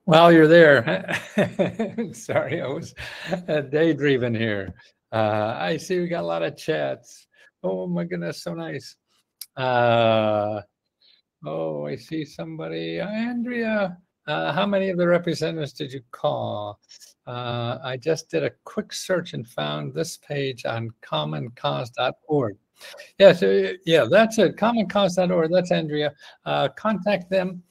While you're there, sorry, I was daydreaming here. I see we got a lot of chats. Oh my goodness, so nice. Oh, I see somebody. Andrea, how many of the representatives did you call? I just did a quick search and found this page on commoncause.org. Yeah, so yeah, that's it. Commoncause.org. That's Andrea. Contact them.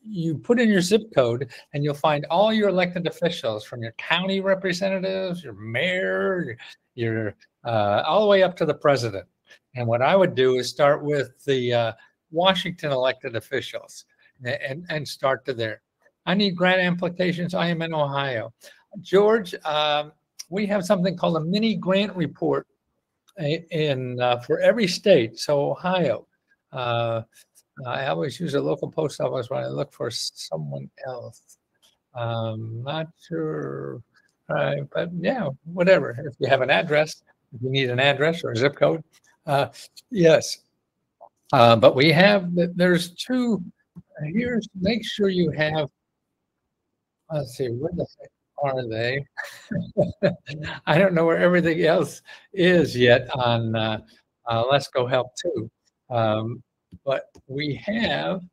You put in your zip code and you'll find all your elected officials, from your county representatives, your mayor, your all the way up to the president. And what I would do is start with the Washington elected officials and start to there. I need grant applications. I am in Ohio. George, we have something called a mini grant report for every state. So Ohio, I always use a local post office when I look for someone else. Not sure, but yeah, whatever. If you have an address, if you need an address or a zip code, yes. But we have, there's two. Here's, make sure you have. Let's see, where the heck are they? I don't know where everything else is yet on Lesko Help too. But we have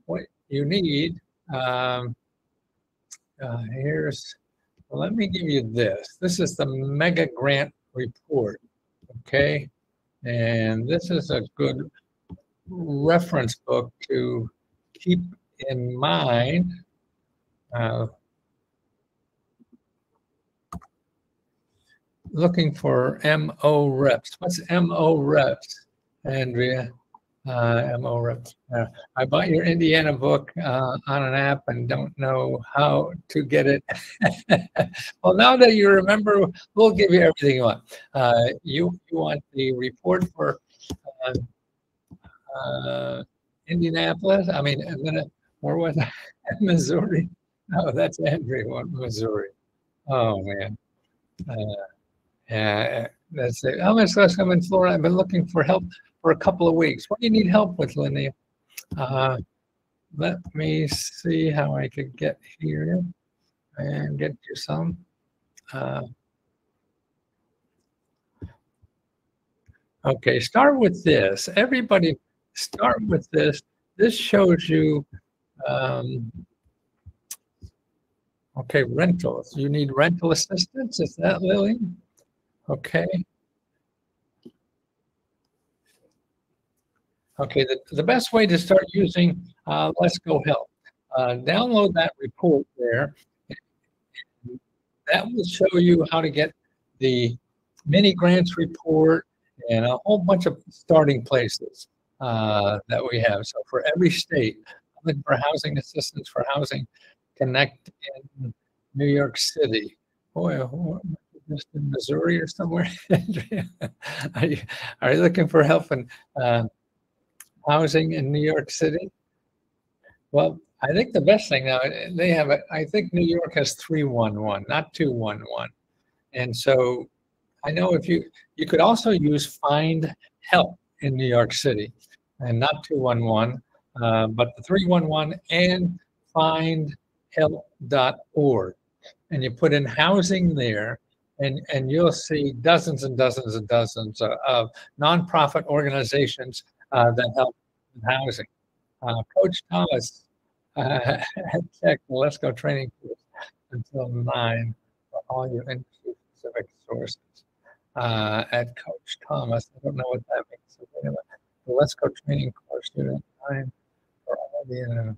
what you need. Here's, well, let me give you this. This is the mega grant report, okay? And this is a good reference book to keep in mind. Looking for MO reps. What's MO reps, Andrea? MO rep. I bought your Indiana book on an app and don't know how to get it. Well, now that you remember, we'll give you everything you want. You want the report for Indianapolis? I mean, where was I? Missouri? Oh, that's Andrew, Missouri. Oh, man. Yeah, that's it. How much less I'm in Florida? I've been looking for help for a couple of weeks. What do you need help with, Linnea? Let me see how I could get here and get you some. Okay, start with this. Everybody start with this. This shows you, okay, rentals. You need rental assistance, is that Lily? Okay. Okay, the best way to start using Lesko Help, download that report there. That will show you how to get the mini grants report and a whole bunch of starting places that we have. So for every state, I'm looking for housing assistance for Housing Connect in New York City. Boy, just in Missouri or somewhere. are you looking for help in housing in New York City? Well, I think the best thing now, they have, I think New York has 311, not 211. And so I know if you could also use Find Help in New York City and not 211, but the 311 and findhelp.org. And you put in housing there, and you'll see dozens and dozens and dozens of nonprofit organizations that help with housing. Coach Thomas check the Lesko training course until 9 for all your industry-specific sources. At Coach Thomas, I don't know what that means. So anyway, the Lesko training course student 9 for all the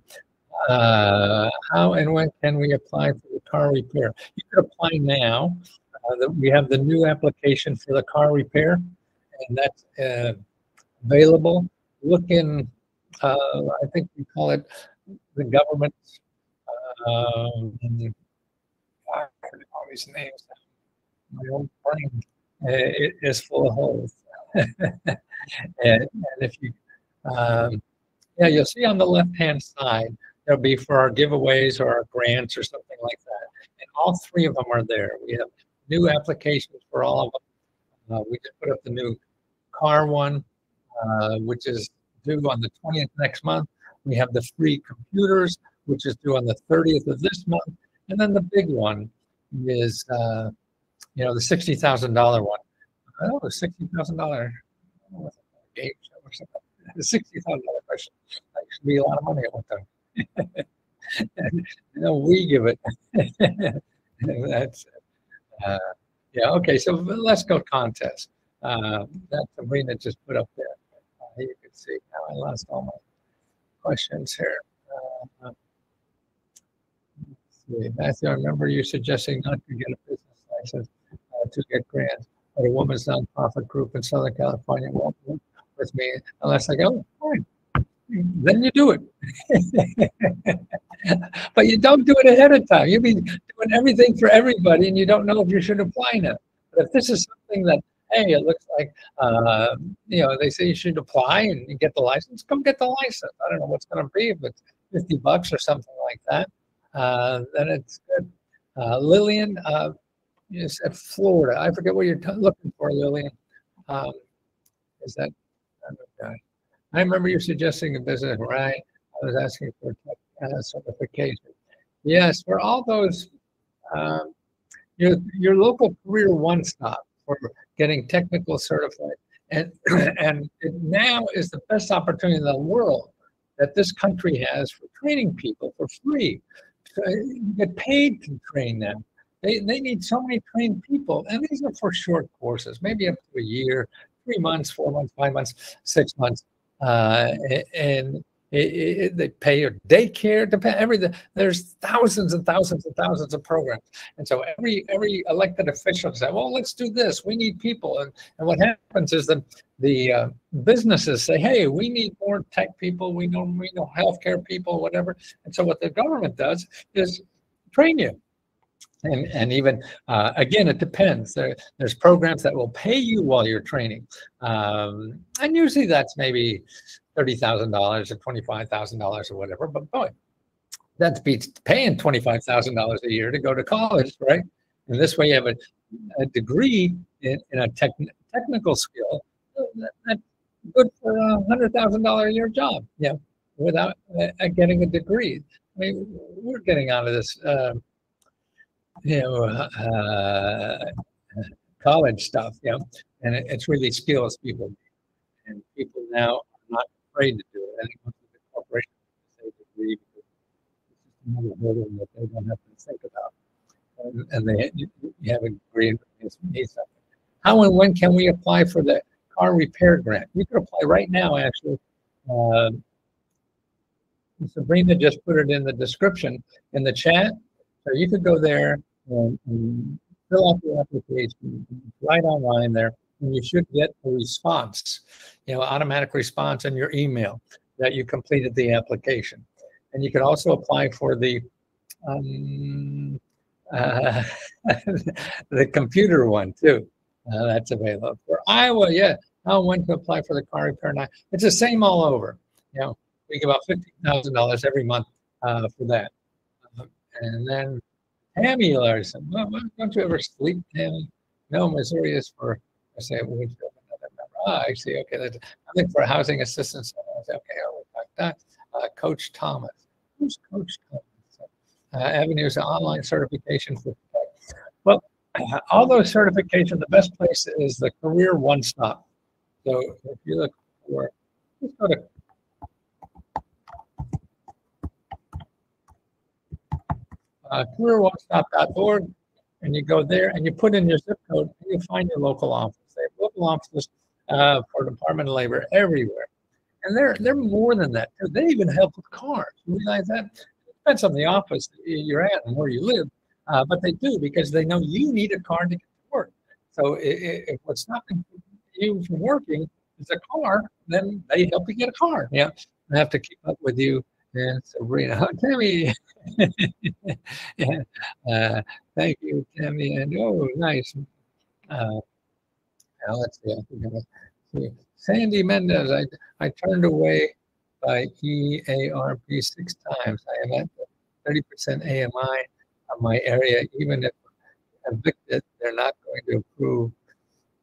how and when can we apply for the car repair? You can apply now. We have the new application for the car repair, and that's available. Look in, I think we call it the government. I forget all these names. My old brain it is full of holes. and if you, yeah, you'll see on the left-hand side, there'll be for our giveaways or our grants or something like that. And all three of them are there. We have new applications for all of them. We just put up the new car one, which is due on the 20th next month. We have the free computers, which is due on the 30th of this month. And then the big one is, the $60,000 one. Oh, the $60,000 game show or something. The $60,000 question. That used to be a lot of money at one time. And, we give it. That's yeah. Okay. So let's go contest. That Sabrina just put up there. You can see now I lost all my questions here. Let's see. Matthew, I remember you suggesting not to get a business license to get grants, but a woman's nonprofit group in Southern California won't work with me unless I go, fine. Then you do it. But you don't do it ahead of time. You'll be doing everything for everybody and you don't know if you should apply now. But if this is something that, hey, it looks like, they say you should apply and you get the license, come get the license. I don't know what's going to be, if it's $50 or something like that, then it's good. Lillian is at Florida. I forget what you're looking for, Lillian. Is that, okay. I remember you suggesting a business, right? I was asking for certification. Yes, for all those, your local career one-stop for getting technical certified. And it now is the best opportunity in the world that this country has for training people for free. So you get paid to train them. They need so many trained people, and these are for short courses, maybe up to a year, 3 months, 4 months, 5 months, 6 months. And They pay your daycare, depend everything. There's thousands and thousands and thousands of programs, and so every elected official said, "Well, let's do this. We need people." And what happens is that the businesses say, "Hey, we need more tech people. We know healthcare people, whatever." And so what the government does is train you. And even again, it depends. There's programs that will pay you while you're training, and usually that's maybe $30,000 or $25,000 or whatever. But boy, that beats paying $25,000 a year to go to college, right? And this way, you have a degree in a technical skill that's good for $100,000 a year job, yeah, without getting a degree. I mean, we're getting out of this. You know, college stuff, you know, and it's really skills people, and people now are not afraid to do it. I think most of the corporations say degree because it's just another hurdle that they don't have to think about, and you have a degree and need something. How and when can we apply for the car repair grant? You can apply right now, actually. Sabrina just put it in the description in the chat, so you could go there and fill out the application right online there, and you should get a response, you know, automatic response in your email that you completed the application. And you can also apply for the the computer one too. That's available for Iowa. Yeah, I went to apply for the car repair now. It's the same all over. You know, we give about $15,000 every month for that, and then. Tammy Larson. Well, don't you ever sleep, Tammy? No, Missouri is for, I say, another member. Ah, I see. Okay, I'm looking for a housing assistance. I say, okay, I'll talk that. Coach Thomas. Who's Coach Thomas? Avenues of online certification for tech. Well, all those certifications, the best place is the Career One Stop. So if you look for, just go to careeronestop.org, and you go there and you put in your zip code and you find your local office. They have local offices for Department of Labor everywhere, and they're more than that. They even help with cars. You realize that? It depends on the office you're at and where you live, but they do because they know you need a car to get to work. So if what's stopping you from working is a car, then they help you get a car. Yeah, they have to keep up with you. And Sabrina, Tammy, yeah, thank you, Tammy, and oh, nice. Now let's see, see. Sandy Mendez, I turned away by EARP 6 times. I am at 30% AMI of my area. Even if evicted, they're not going to approve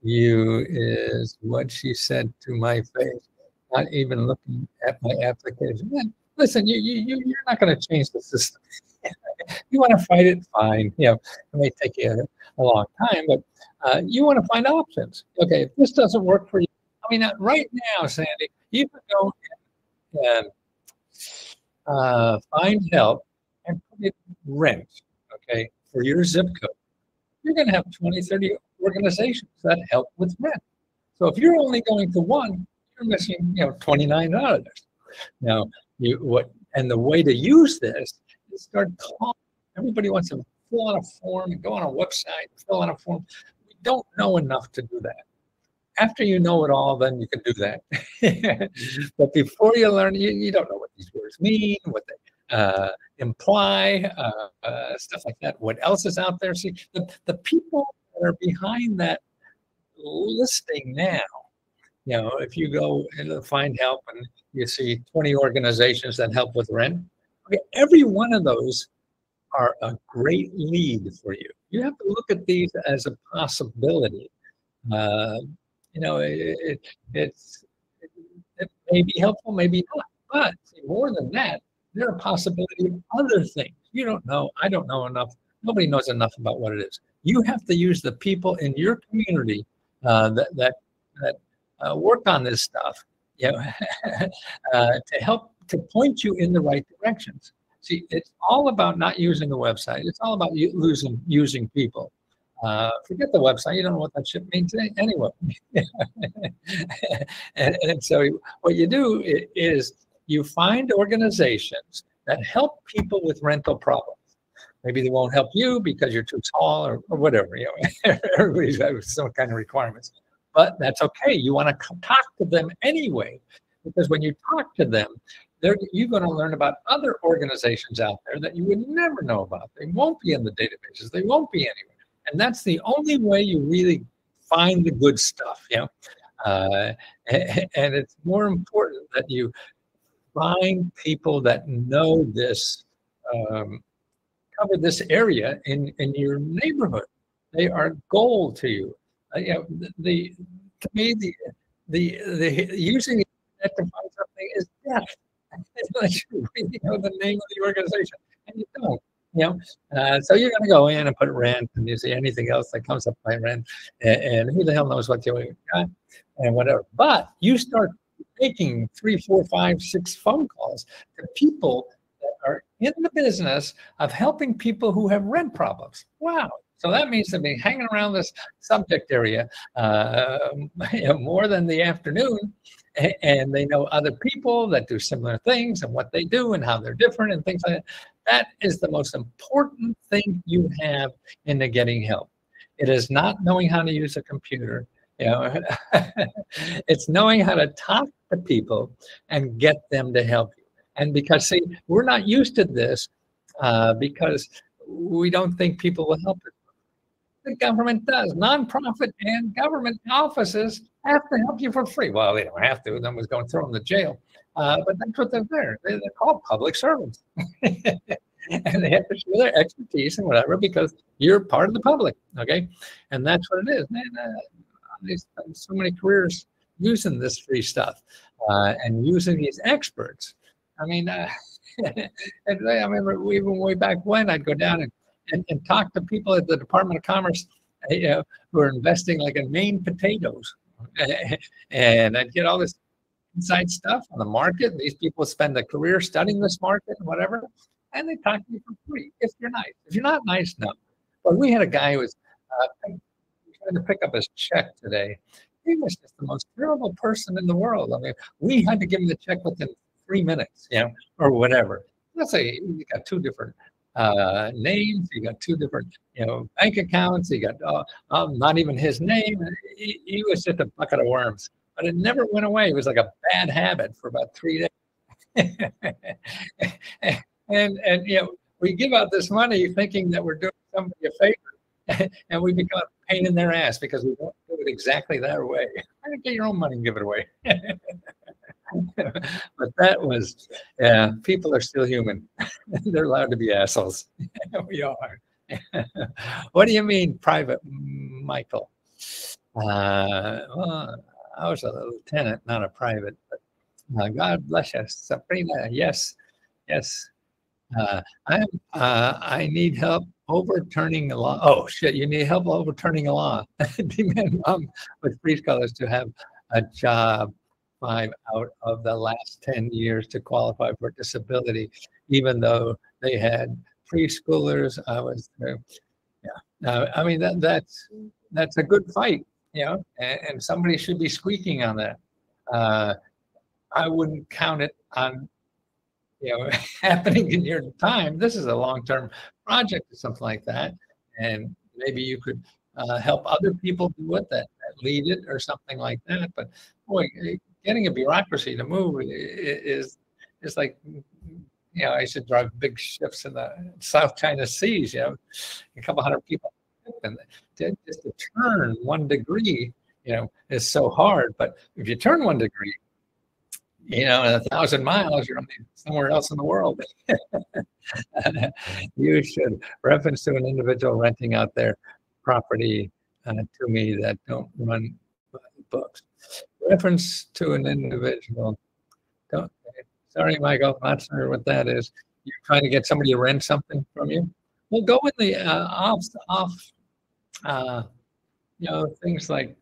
you, is what she said to my face, not even looking at my application. Listen, you're not going to change the system. You want to fight it, fine. You know, it may take you a long time, but you want to find options. Okay, if this doesn't work for you, I mean, right now, Sandy, you can go and find help and put it rent, okay, for your zip code. You're going to have 20, 30 organizations that help with rent. So if you're only going to one, you're missing, you know, $29. Now, and the way to use this is start calling. Everybody wants to fill out a form and go on a website, fill out a form. We don't know enough to do that. After you know it all, then you can do that. But before you learn, you don't know what these words mean, what they imply, stuff like that. What else is out there? See, the people that are behind that listing now, you know, if you go and find help and you see 20 organizations that help with rent, okay, every one of those are a great lead for you. You have to look at these as a possibility. You know, it may be helpful, maybe not. But more than that, there are possibilities of other things. You don't know. I don't know enough. Nobody knows enough about what it is. You have to use the people in your community that work on this stuff, you know, to help to point you in the right directions. See, it's all about not using the website. It's all about using people. Forget the website. You don't know what that shit means anyway. and so what you do is you find organizations that help people with rental problems. Maybe they won't help you because you're too tall or whatever. You know, everybody's got some kind of requirements, but that's okay. You want to talk to them anyway, because when you talk to them, you're going to learn about other organizations out there that you would never know about. They won't be in the databases. They won't be anywhere, and that's the only way you really find the good stuff. You know, and it's more important that you find people that know this. Cover this area in your neighborhood. They are gold to you. You know, to me the using the internet to find something is death. Unless you really know the name of the organization, and you don't. You know, so you're going to go in and put rent, and you see anything else that comes up by rent, and who the hell knows what you got, and whatever. But you start making 3, 4, 5, 6 phone calls to people are in the business of helping people who have rent problems. Wow. So that means they've been hanging around this subject area more than the afternoon, and they know other people that do similar things and what they do and how they're different and things like that. That is the most important thing you have in the getting help. It is not knowing how to use a computer. You know, it's knowing how to talk to people and get them to help you. And because, see, we're not used to this because we don't think people will help us. The government does. Nonprofit and government offices have to help you for free. Well, they don't have to. Then was going to throw them to jail. But that's what they're there. They're called public servants. And they have to show their expertise and whatever because you're part of the public, okay? And that's what it is. Man, there's so many careers using this free stuff and using these experts. I mean, I remember even way back when I'd go down and talk to people at the Department of Commerce, who are investing like in Maine potatoes, and I'd get all this inside stuff on the market. These people spend a career studying this market and whatever, and they talk to you for free if you're nice. If you're not nice, no. But we had a guy who was trying to pick up his check today. He was just the most terrible person in the world. I mean, we had to give him the check within 3 minutes, you know, or whatever. Let's say you got 2 different names, you got 2 different, you know, bank accounts, you got not even his name. He was just a bucket of worms, but it never went away. It was like a bad habit for about 3 days. and you know, we give out this money thinking that we're doing somebody a favor, and we become a pain in their ass because we won't do it exactly that way. Why don't you get your own money and give it away? But that was, yeah, people are still human. They're allowed to be assholes. We are. What do you mean, Private Michael? Well, I was a lieutenant, not a private, but God bless you, Sabrina. Yes, yes. I need help overturning a law. Oh, shit, you need help overturning a law. Demand mom with free scholars to have a job 5 out of the last 10 years to qualify for disability, even though they had preschoolers. I was, yeah. I mean, that's a good fight, you know, and somebody should be squeaking on that. I wouldn't count it on, you know, happening in your time. This is a long-term project or something like that, and maybe you could help other people do it, that lead it or something like that. But boy, getting a bureaucracy to move is like, you know, I used to drive big ships in the South China Seas, you know, a couple hundred people, and just to turn 1 degree, you know, is so hard. But if you turn 1 degree, you know, in 1,000 miles, you're somewhere else in the world. You should reference to an individual renting out their property to me that don't run books. Reference to an individual. Don't. Sorry, Michael, not sure what that is. You're trying to get somebody to rent something from you. Well, go in the you know, things like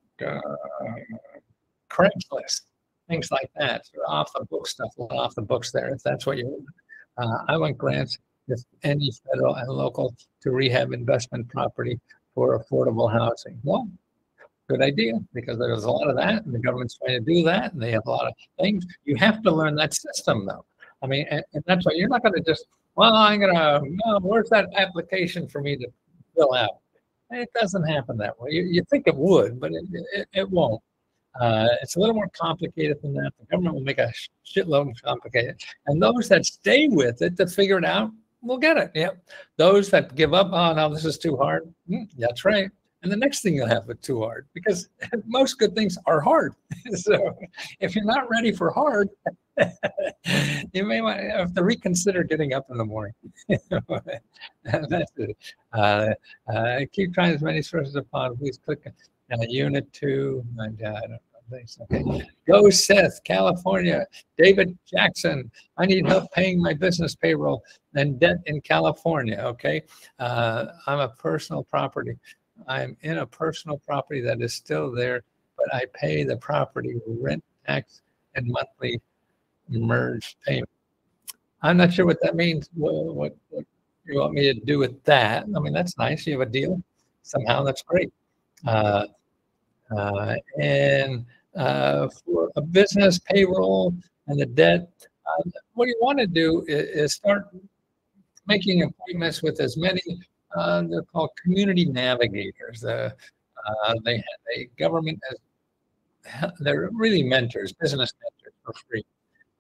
Craigslist. Things like that, off the book stuff, off the books there, if that's what you want. I want grants, if any federal and local, to rehab investment property for affordable housing. Well, good idea, because there's a lot of that, and the government's trying to do that, and they have a lot of things. You have to learn that system, though. I mean, and that's why you're not going to just, well, I'm going to, no, where's that application for me to fill out? It doesn't happen that way. You think it would, but it won't. It's a little more complicated than that. The government will make a shitload of complicated. And those that stay with it, that figure it out, will get it. Yep. Those that give up, oh, no, this is too hard. That's right. And the next thing you'll have is too hard, because most good things are hard. So if you're not ready for hard, you may have to reconsider getting up in the morning. That's it. Keep trying as many sources upon. Please click Unit 2. My God. Okay. Go Seth, California. David Jackson. I need help paying my business payroll and debt in California. Okay. I'm a personal property. I'm in a personal property that is still there, but I pay the property rent, tax, and monthly merged payment. I'm not sure what that means. What you want me to do with that? I mean, that's nice. You have a deal. Somehow that's great. And for a business payroll and the debt, what you want to do is start making appointments with as many, they're called community navigators. They government, they're really mentors, business mentors for free.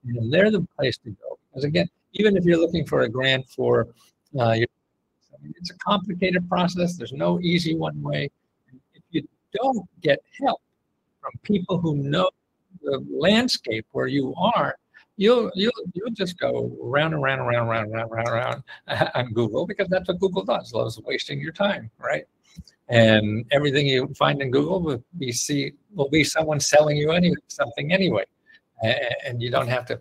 And they're the place to go. Because again, even if you're looking for a grant for, it's a complicated process. There's no easy one way. If you don't get help from people who know the landscape where you are, you'll just go round and round and round and round and round on Google, because that's what Google does. Loves wasting your time, right? And everything you find in Google will be someone selling you something anyway, and you don't have to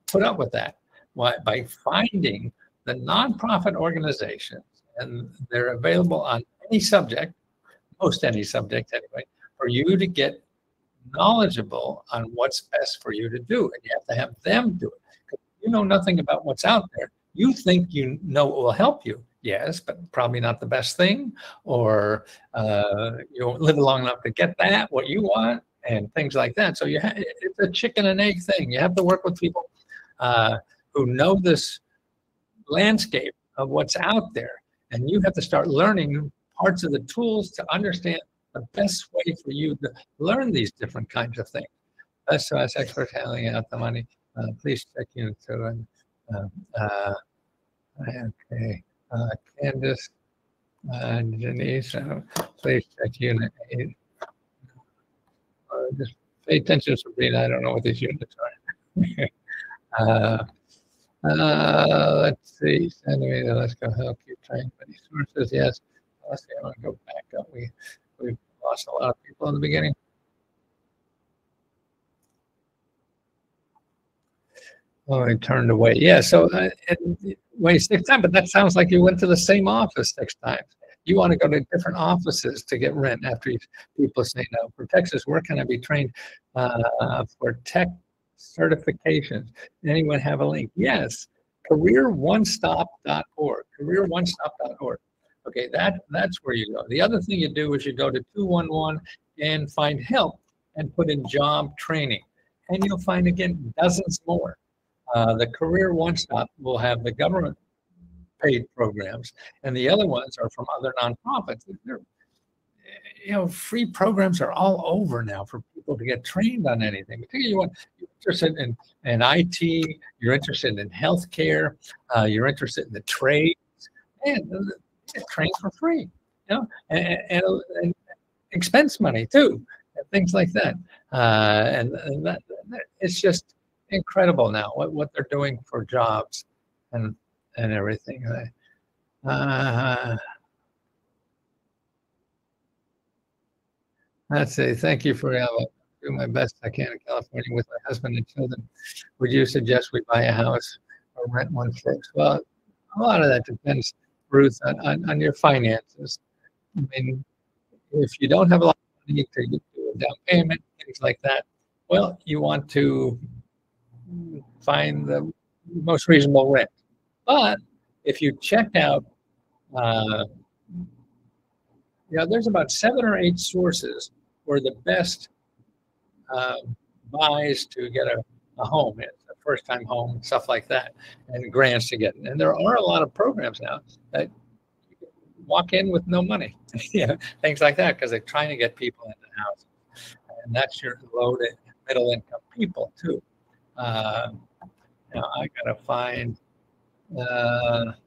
put up with that. Why? By finding the nonprofit organizations, and they're available on any subject, most any subject anyway, for you to get knowledgeable on what's best for you to do. And you have to have them do it. Because you know nothing about what's out there. You think you know what will help you. Yes, but probably not the best thing, or you don't live long enough to get that, what you want, and things like that. So it's a chicken and egg thing. You have to work with people who know this landscape of what's out there, and you have to start learning parts of the tools to understand the best way for you to learn these different kinds of things. That's us experts handling out the money. Please check Unit 2. Okay. Candace, Denise, please check Unit 8. Just pay attention, Sabrina. I don't know what these units are. Let's see. Send me the Lesko help. Keep trying many sources. Yes. Let's see. I want to go back up. We've lost a lot of people in the beginning. Oh, I turned away. Yeah. So wait 6 times, but that sounds like you went to the same office 6 times. You want to go to different offices to get rent after people say no. For Texas, where can I be trained for tech certifications? Anyone have a link? Yes, careeronestop.org. Careeronestop.org. Okay, that's where you go. The other thing you do is you go to 211 and find help and put in job training, and you'll find again dozens more. The Career One Stop will have the government paid programs, and the other ones are from other nonprofits. They're, free programs are all over now for people to get trained on anything. Particularly you're interested in IT, you're interested in healthcare, you're interested in the trades, and get trained for free, and expense money too, and things like that. And that it's just incredible now what they're doing for jobs and everything. Let's say thank you for do my best I can in California with my husband and children. Would you suggest we buy a house or rent one first? Well, a lot of that depends, Ruth, on your finances. I mean, if you don't have a lot of money to do a down payment, things like that, well, you want to find the most reasonable rent. But if you check out there's about 7 or 8 sources where the best buys to get a home, it's a first-time home, stuff like that, and grants to get. And there are a lot of programs now that you can walk in with no money, things like that, because they're trying to get people into the house. And that's your low to middle income people too. Now I gotta find. Let's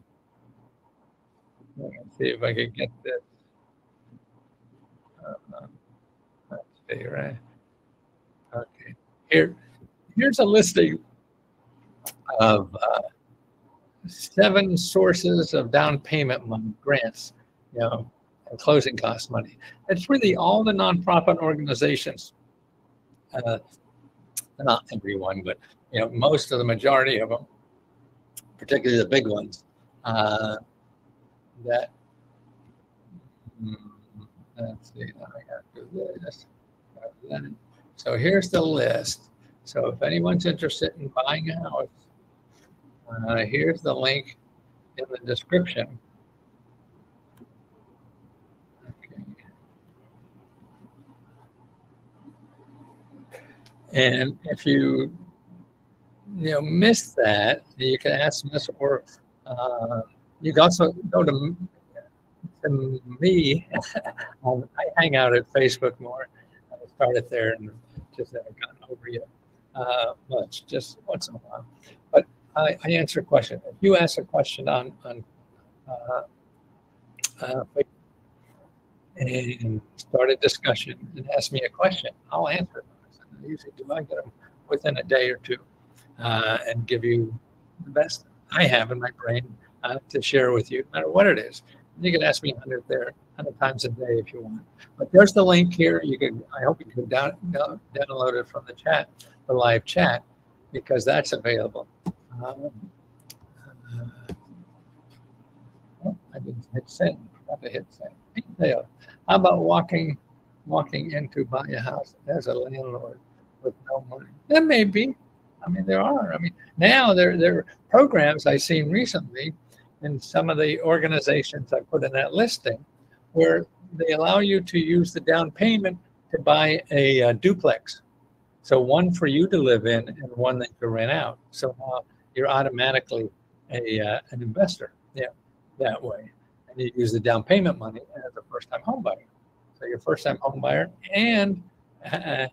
see if I can get this. Let's see, right? Okay. Here's a listing of 7 sources of down payment money, grants, and closing cost money. It's really all the nonprofit organizations. Not everyone, but most of the majority of them, particularly the big ones, that let's see, I have to do this. So here's the list. So if anyone's interested in buying a house, here's the link in the description. Okay. And if you miss that, you can ask us, or you can also go to me. I hang out at Facebook more. I started there and just haven't gotten over yet much, just once in a while. But I answer questions. If you ask a question on Facebook and start a discussion and ask me a question, I'll answer it. I usually do. I get them within a day or two and give you the best I have in my brain to share with you, no matter what it is. You can ask me 100 times a day if you want. But there's the link here. I hope you can download it from the chat, the live chat, because that's available. Oh, I didn't hit send. Forgot to hit send. How about walking in to buy a house as a landlord with no money? That may be. I mean, there are. I mean, now there are programs I've seen recently in some of the organizations I put in that listing where they allow you to use the down payment to buy a duplex. So one for you to live in and one that you rent out. So you're automatically an investor, that way. And you use the down payment money as a first-time home buyer. So you're a first-time home buyer and an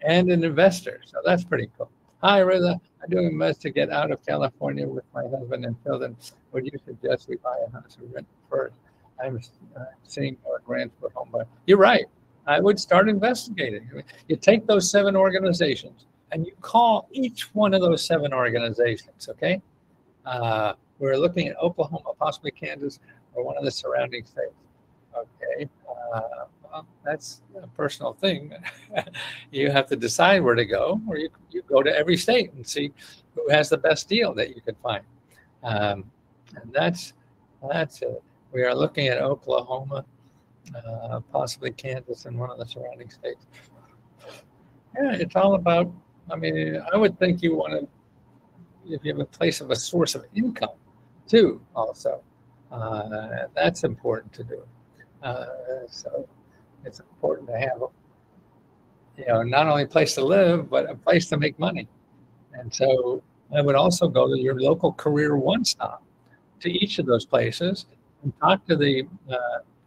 investor. So that's pretty cool. Hi, Reza. I'm doing my best to get out of California with my husband and children. Would you suggest we buy a house or rent first? I'm seeing more grants for home buyer. You're right. I would start investigating. You take those 7 organizations and you call each one of those 7 organizations, okay? We're looking at Oklahoma, possibly Kansas, or one of the surrounding states. Okay, well, that's a personal thing. You have to decide where to go, or you go to every state and see who has the best deal that you can find. And that's it. We are looking at Oklahoma, possibly Kansas, and one of the surrounding states. Yeah, it's all about. I mean, I would think you want to, if you have a place of a source of income, too. Also, that's important to do. So it's important to have, not only a place to live, but a place to make money. And so I would also go to your local career one-stop to each of those places and talk to the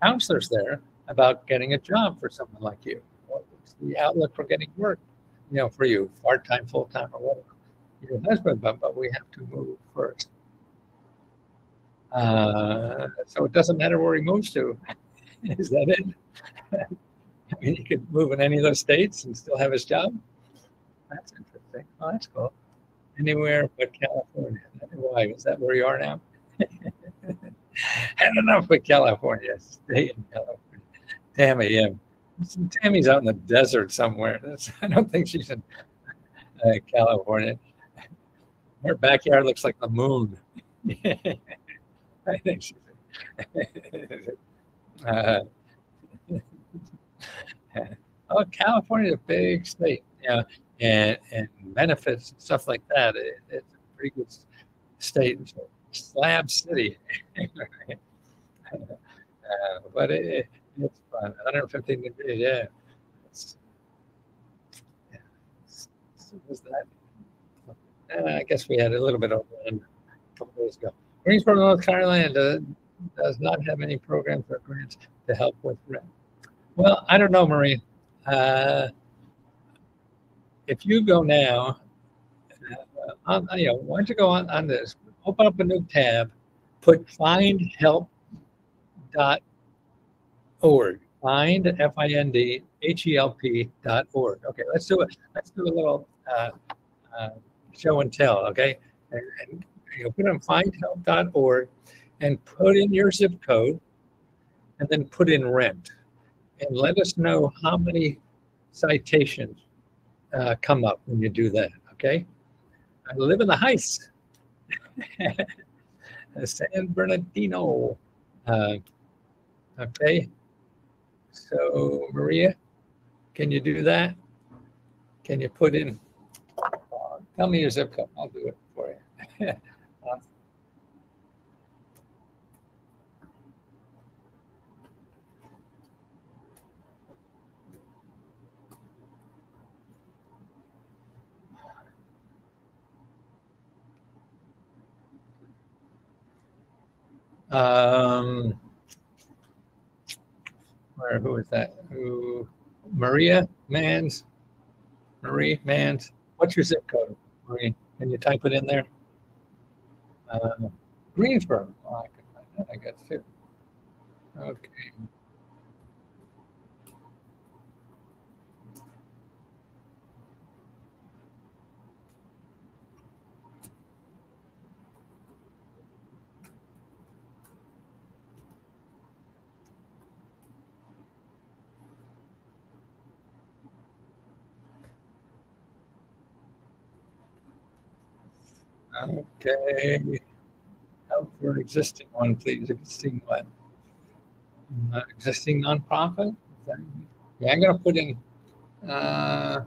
counselors there about getting a job for someone like you. What's the outlook for getting work, for you, part-time, full-time, or whatever your husband, but we have to move first. So it doesn't matter where he moves to. Is that it? I mean, he could move in any of those states and still have his job. That's interesting. Oh, that's cool. Anywhere but California. Why? Is that where you are now? Had enough with California. Stay in California. Tammy, Tammy's out in the desert somewhere. I don't think she's in California. Her backyard looks like the moon. I think she's oh, California is a big state, and benefits and stuff like that. It's a pretty good state. Slab City. but it's fun. 115 degrees, yeah. Yeah. Was that? I guess we had a little bit of wind a couple days ago. Greensboro, North Carolina does not have any programs or grants to help with rent. Well, I don't know, Marie. If you go now, why don't you go on this? Open up a new tab, put findhelp.org. Find FINDHELP.org. Okay, let's do it. Let's do a little show and tell. Okay, and put on findhelp.org and put in your zip code, and then put in rent, and let us know how many citations come up when you do that. Okay, I live in the Heights, San Bernardino. Okay. So, Maria, can you do that? Can you put in, tell me your zip code. I'll do it for you. Who is that? Maria Mans. Marie Mans. What's your zip code, Marie? Can you type it in there? Greensboro. Oh, I can find that, I guess, too. Okay. Okay. Help for existing one, please. Existing what? Existing nonprofit? Yeah, I'm going to put in. Okay.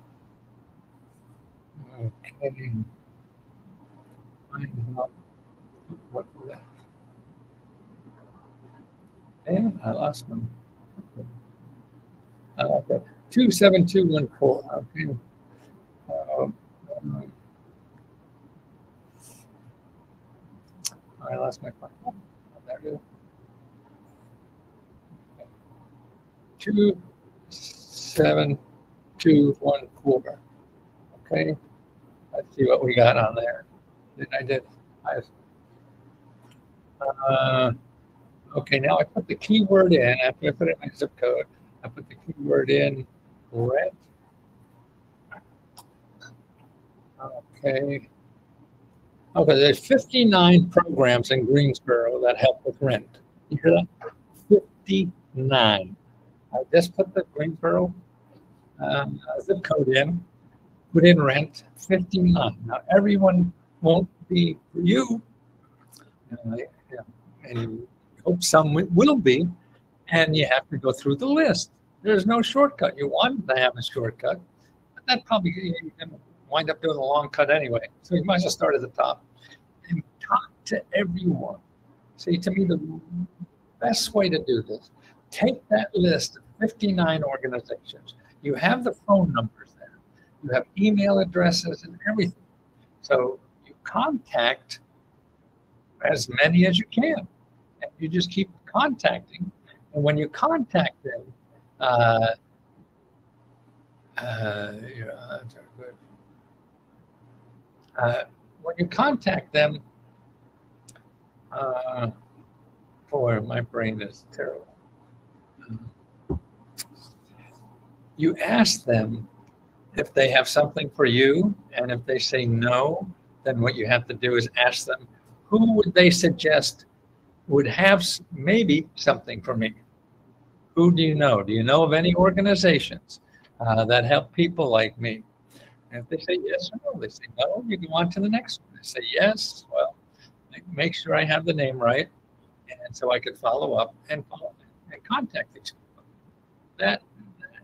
What was that? And I lost them. Okay. 27214. Okay. I lost my phone. Oh, there it is. 27214. Okay. Let's see what we got on there. Okay, now I put the keyword in. After I put in my zip code, I put the keyword in rent. Okay. Okay, there's 59 programs in Greensboro that help with rent. You hear that? 59. I just put the Greensboro zip code in, put in rent, 59. Now, everyone won't be for you, and hope some will be, and you have to go through the list. There's no shortcut. You want to have a shortcut, but that probably you're going to wind up doing a long cut anyway. So you might as well start at the top and talk to everyone. See, to me, the best way to do this, take that list of 59 organizations. You have the phone numbers there. You have email addresses and everything. So you contact as many as you can. And you just keep contacting. And when you contact them, when you contact them, boy, my brain is terrible. You ask them if they have something for you, and if they say no, then what you have to do is ask them, who would they suggest would have maybe something for me? Who do you know? Do you know of any organizations that help people like me? And if they say yes or no, they say no, you go on to the next one. They say yes, well, make sure I have the name right, and so I could follow up and contact these people.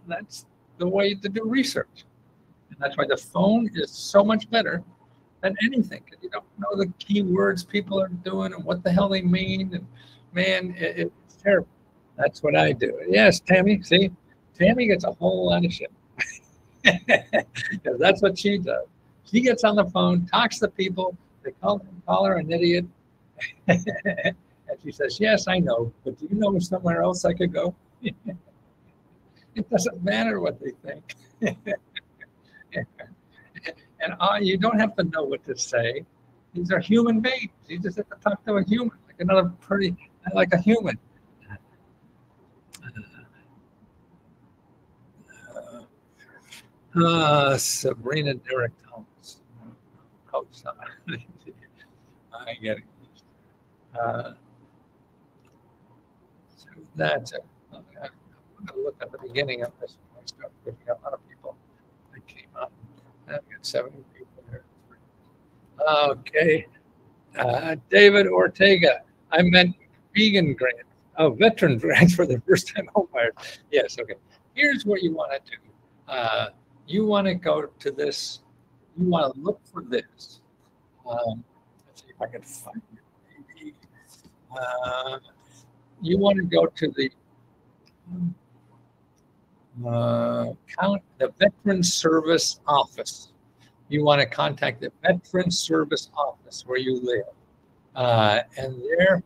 That's the way to do research. And that's why the phone is so much better than anything, because you don't know the keywords people are doing and what the hell they mean. And man, it's terrible. That's what I do. Yes, Tammy, see? Tammy gets a whole lot of shit. Because that's what she does. She gets on the phone, talks to people, they call her an idiot. And she says, yes, I know, but do you know somewhere else I could go? It doesn't matter what they think. And you don't have to know what to say. These are human beings. You just have to talk to a human, like a human. Sabrina Derrick Thomas. Coach. I get it. So that's it. Okay. I'm going to look at the beginning of this. I start picking a lot of people that came up. I've got 70 people there. Okay. David Ortega. I meant vegan grants. Oh, veteran grants for the first time homebuyers. Yes, okay. Here's what you want to do. You want to go to this. You want to look for this. Let's see if I can find it. You want to go to the the Veteran Service Office. You want to contact the Veteran Service Office where you live, and there,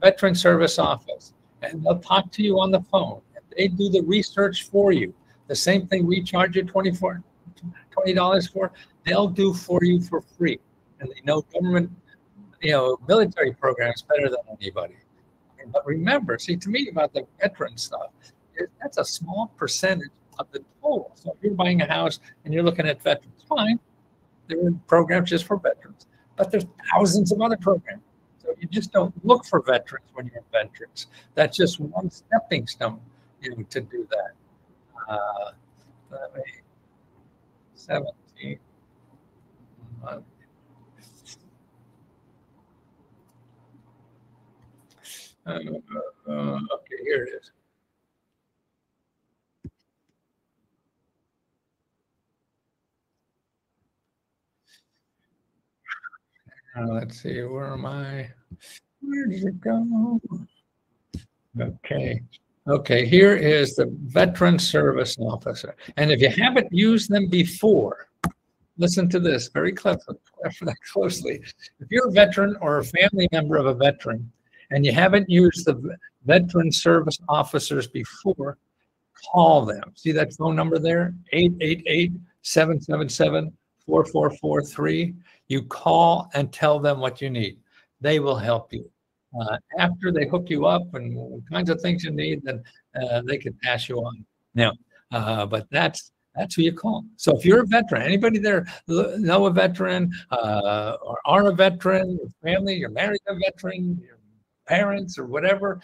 Veteran Service Office, and they'll talk to you on the phone. They do the research for you. The same thing we charge you $20 for, they'll do for you for free. And they know government, military programs better than anybody. But remember, see, to me about the veteran stuff, that's a small percentage of the total. So if you're buying a house and you're looking at veterans, fine. There are programs just for veterans, but there's thousands of other programs. So you just don't look for veterans when you're veterans. That's just one stepping stone, to do that. 17. Okay, here it is. Let's see, where am I? Where did it go? Okay, here is the Veteran Service Officer. And if you haven't used them before, listen to this very closely. If you're a veteran or a family member of a veteran, and you haven't used the Veteran Service Officers before, call them. See that phone number there? 888-777-4443. You call and tell them what you need. They will help you. After they hook you up and all kinds of things you need, then they can pass you on. Now, but that's who you call. So if you're a veteran, anybody there know a veteran or are a veteran, your family, you're married to a veteran, your parents or whatever,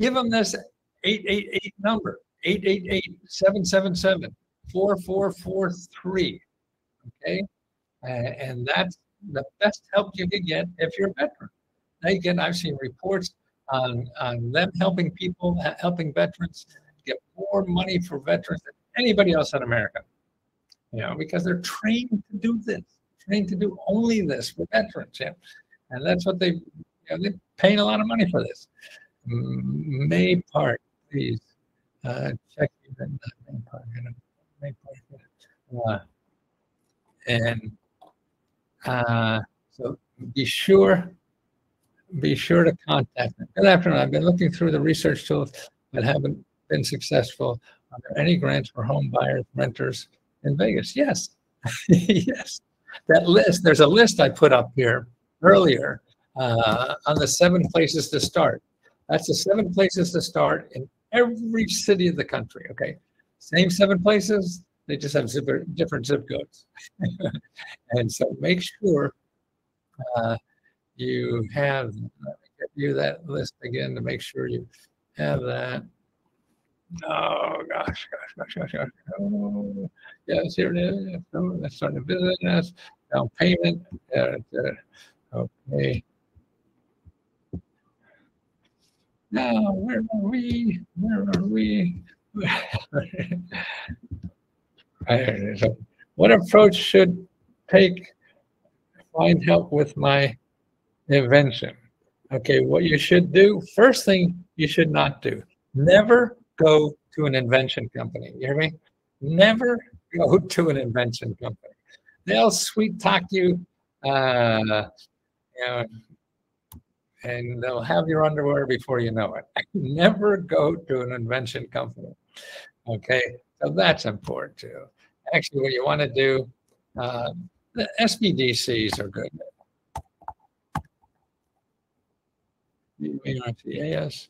give them this 888 number, 888-777-4443. Okay, and that's the best help you can get if you're a veteran. Again, I've seen reports on them helping people, helping veterans get more money for veterans than anybody else in America. Because they're trained to do this, trained to do only this for veterans. And that's what they're paying a lot of money for this. May Park, please check even May Park. May Park. And so be sure to contact them. Good afternoon. I've been looking through the research tools but haven't been successful. Are there any grants for home buyers, renters in Vegas? Yes. Yes. That list, there's a list I put up here earlier on the 7 places to start. That's the 7 places to start in every city of the country. Okay. Same 7 places, they just have different zip codes. And so make sure you have, let me get you that list again to make sure you have that. Oh, gosh. Oh, yes, here it is. Let's start a business. Down payment. Okay. Now, where are we? What approach should take to find help with my invention? Okay, what you should do, first thing you should not do, never go to an invention company. You hear me? Never go to an invention company. They'll sweet talk you, you know, and they'll have your underwear before you know it. Never go to an invention company. Okay, so that's important too. Actually, what you want to do, the SBDCs are good. Yes.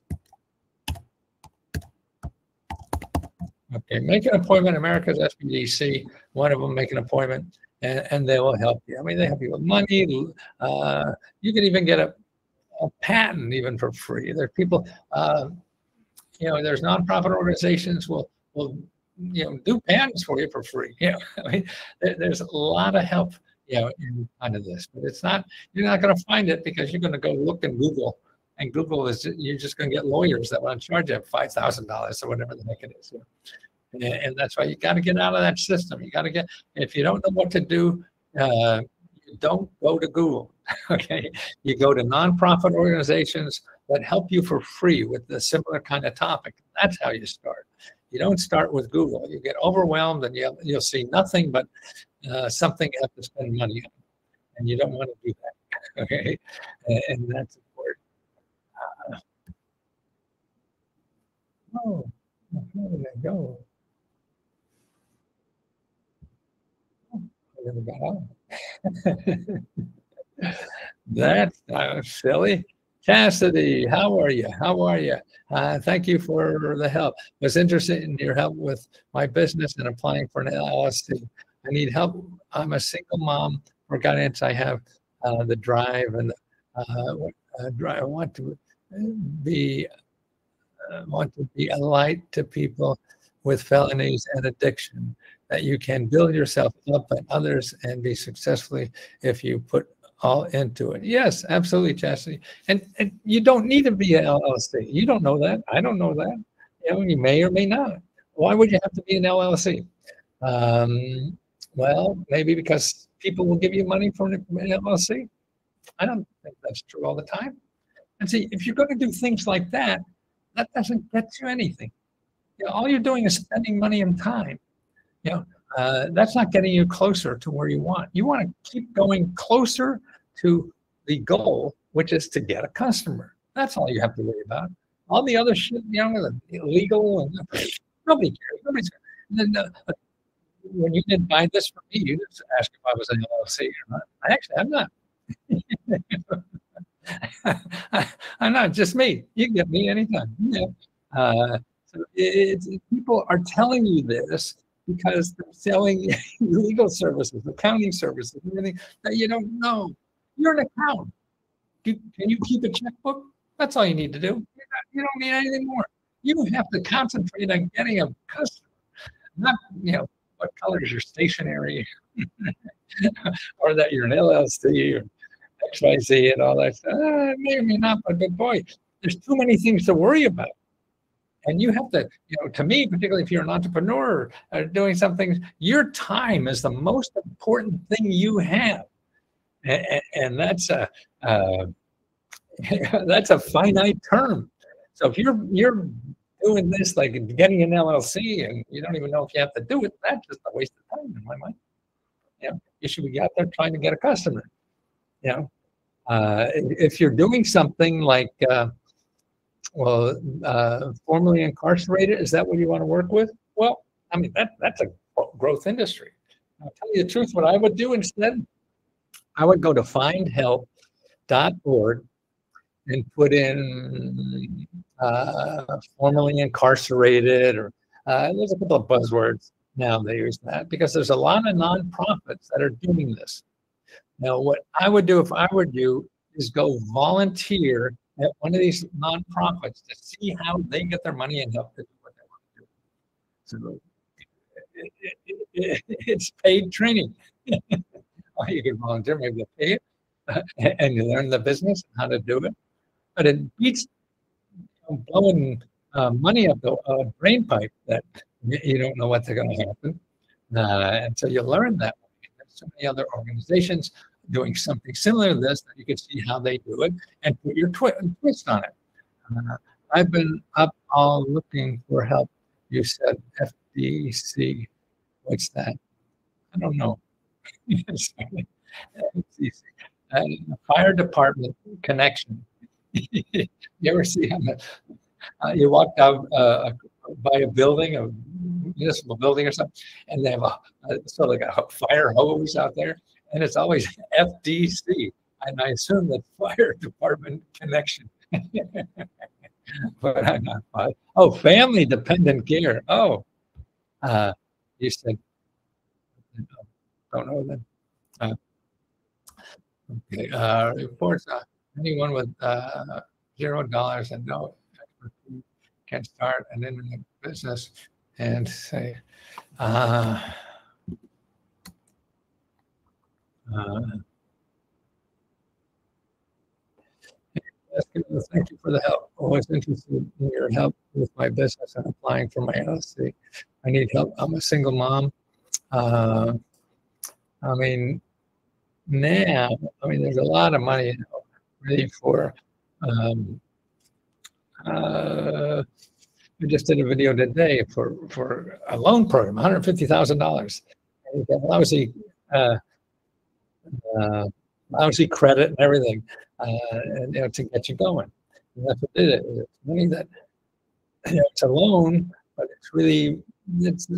Okay, make an appointment. America's SBDC, one of them, make an appointment, and they will help you. I mean, they help you with money. You can even get a patent even for free. There's people, there's nonprofit organizations will do patents for you for free. I mean, there's a lot of help, in kind of this, but you're not going to find it because you're going to go look in Google, and you're just going to get lawyers that want to charge you $5,000 or whatever the heck it is. And that's why you got to get out of that system. You got to if you don't know what to do, you don't go to Google. Okay, you go to nonprofit organizations that help you for free with a similar kind of topic. That's how you start. You don't start with Google. You get overwhelmed and you'll see nothing but something you have to spend money on, and you don't want to do that. Okay, and that's important. Where did I go? I never got on. That's silly. Cassidy, how are you? How are you? Thank you for the help. Was interested in your help with my business and applying for an LLC. I need help. I'm a single mom. For guidance, I have the drive and drive. I want to be a light to people with felonies and addiction. That you can build yourself up and others and be successfully if you put all into it. Yes, absolutely, Chastity. And you don't need to be an LLC. You don't know that. I don't know that. You may or may not. Why would you have to be an LLC? Well, maybe because people will give you money from an LLC. I don't think that's true all the time. And see, if you're going to do things like that, that doesn't get you anything. All you're doing is spending money and time. That's not getting you closer to where you want. You want to keep going closer to the goal, which is to get a customer. That's all you have to worry about. All the other shit, illegal, and nobody cares. Nobody's cares. And then, when you didn't buy this from me, you didn't ask if I was an LLC or not. I'm not. I'm not. Just me. You can get me anytime. So people are telling you this because they're selling legal services, accounting services, everything that you don't know. You're an accountant. Can you keep a checkbook? That's all you need to do. You don't need anything more. You have to concentrate on getting a customer, not what color is your stationery, or that you're an LLC or XYZ and all that stuff. Maybe not, but boy, there's too many things to worry about. And you have to, to me, particularly if you're an entrepreneur or doing something, your time is the most important thing you have. And that's a that's a finite term. So if you're doing this, like getting an LLC, and you don't even know if you have to do it, that's just a waste of time in my mind. You should be out there trying to get a customer. If you're doing something like formerly incarcerated, is that what you want to work with? Well, I mean, that's a growth industry. I'll tell you the truth, what I would do instead, I would go to findhelp.org and put in formerly incarcerated, or there's a couple of buzzwords now they use that, because there's a lot of nonprofits that are doing this. Now, what I would do if I were you is go volunteer at one of these nonprofits to see how they get their money and help them do what they want to do. So it's paid training. Or you can volunteer, maybe they'll pay it, and you learn the business and how to do it. But it beats blowing money up the drain pipe that you don't know what's going to happen. And so you learn that way. There's so many other organizations. doing something similar to this, then you can see how they do it and put your twist on it. I've been up all looking for help. You said FDC. What's that? I don't know. FDC. Fire department connection. You ever see how you walk out by a building, a municipal building or something, and they have a sort of like a fire hose out there, and it's always FDC, and I assume that fire department connection. But I'm not. Oh, family dependent care. Oh, you said, don't know then. Okay. Reports. Anyone with $0 and no expertise can start an internet business and say, thank you for the help. Always interested in your help with my business and applying for my LLC. I need help. I'm a single mom. I mean, now, there's a lot of money ready for. We just did a video today for a loan program, $150,000. Lousy, lousy credit and everything, and to get you going. And that's what did it. It's money that it's a loan, but it's really it's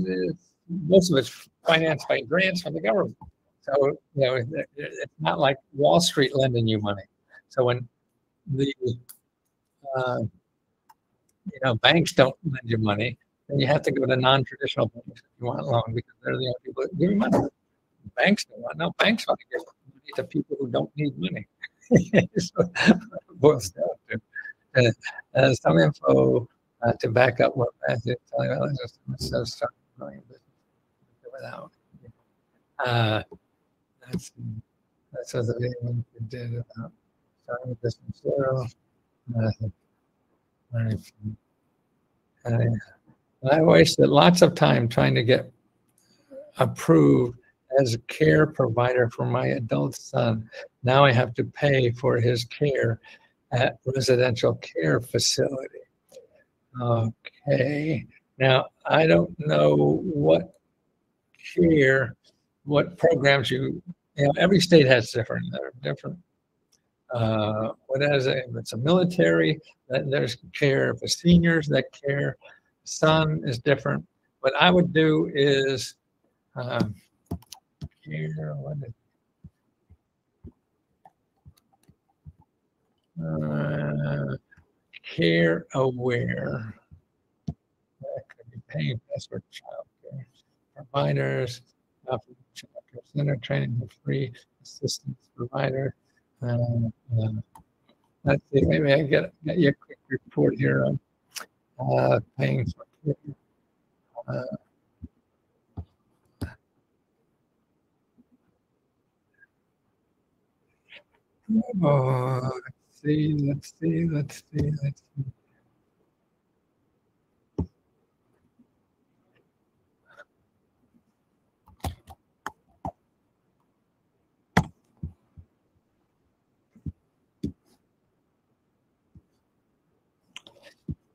most of it's financed by grants from the government. So it's not like Wall Street lending you money. So when the banks don't lend you money, then you have to go to non-traditional banks if you want a loan, because they're the only people that give you money. Banks don't want. No, banks want to give money to people who don't need money. So it boils down to some info to back up what Matthew is telling about. Just start growing a business without. That's what the video we did about starting a business zero. I wasted lots of time trying to get approved as a care provider for my adult son. Now I have to pay for his care at residential care facility. Okay. Now, I don't know what programs every state has different. What is it? If it's a military, there's care. For seniors, that care. Son is different. What I would do is care aware. That could be paying for child care. Providers, child care center training for free assistance provider. Let's see, maybe I get you a quick report here on paying for care. Let's see.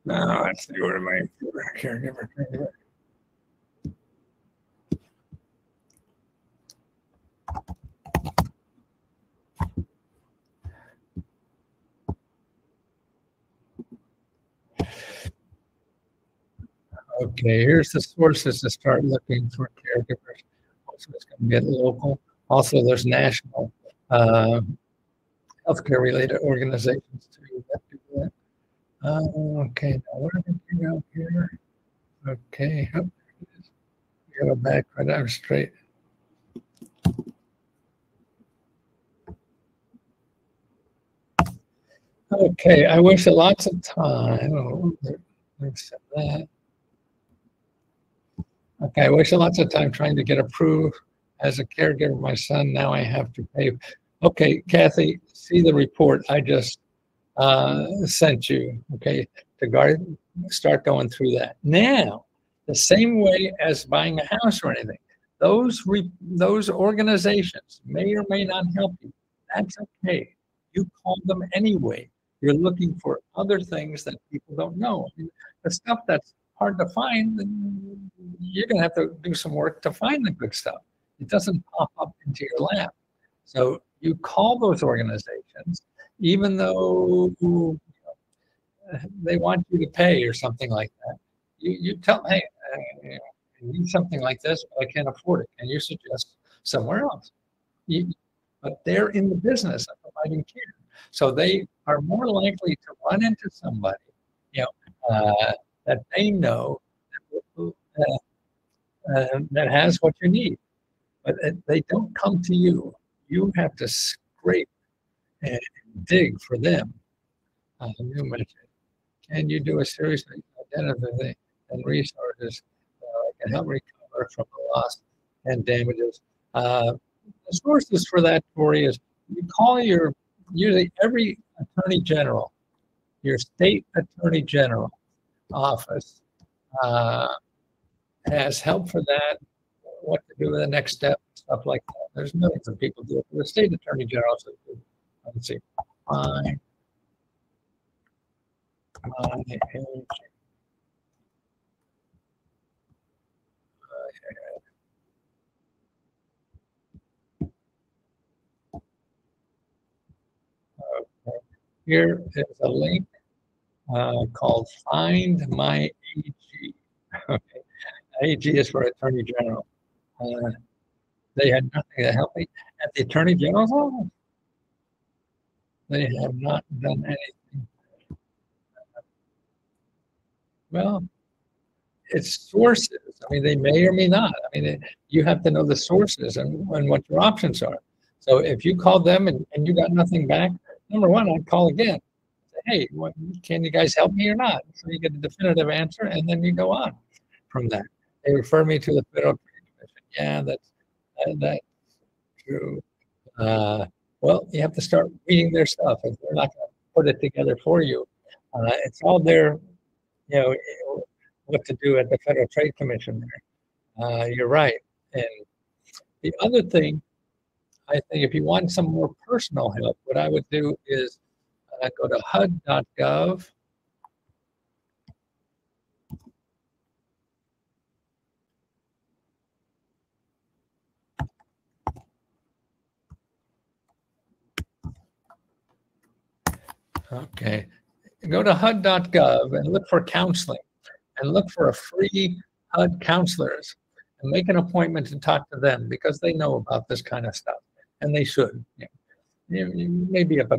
Now let's see, where am I? Caregiver. Okay, here's the sources to start looking for caregivers. Also, it's going to get local. Also, there's national healthcare related organizations too that do that. Okay, now where did we go here? Okay, go back right out straight. Okay, I wish lots of time. That. Okay, I wasted lots of time trying to get approved as a caregiver of my son. Now I have to pay. Okay, Kathy, see the report I just sent you. Okay, start going through that. Now, the same way as buying a house or anything, those organizations may or may not help you. That's okay. You call them anyway. You're looking for other things that people don't know. The stuff that's hard to find, then you're going to have to do some work to find the good stuff. It doesn't pop up into your lap. So you call those organizations, even though they want you to pay or something like that. You tell them, hey, I need something like this, but I can't afford it. Can you suggest somewhere else? But they're in the business of providing care. So they are more likely to run into somebody, that they know that has what you need. But they don't come to you. You have to scrape and dig for them. You mentioned, can you do a series of identifying and resources that can help recover from the loss and damages? The sources for that, Tori, is you call usually every attorney general, your state attorney general office has help for that, what to do with the next step, stuff like that. There's millions of people do it. The state attorney general says, let's see, my age. Okay. Here is a link called Find My AG. Okay. AG is for Attorney General. They had nothing to help me at the Attorney General's office. They have not done anything. Well, it's sources. I mean, they may or may not. I mean, you have to know the sources and what your options are. So if you call them and you got nothing back, number one, I'd call again. Say, hey, can you guys help me or not? So you get a definitive answer, and then you go on from that. They refer me to the Federal Trade Commission. Yeah, that's true. Well, you have to start reading their stuff. If they're not going to put it together for you, it's all there. What to do at the Federal Trade Commission there. You're right. And the other thing, I think if you want some more personal help, what I would do is go to HUD.gov. Okay. Go to HUD.gov and look for counseling and look for a free HUD counselors and make an appointment to talk to them because they know about this kind of stuff and they should. You may be up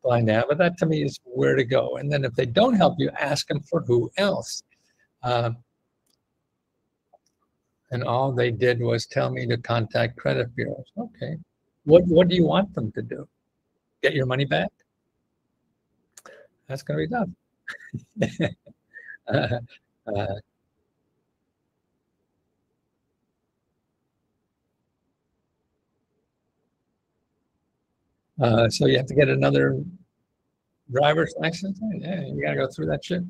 blind now, but that to me is where to go. And then if they don't help you, ask them for who else. And all they did was tell me to contact credit bureaus. Okay. What do you want them to do? Get your money back? That's going to be tough. So you have to get another driver's license? Yeah, you got to go through that shit.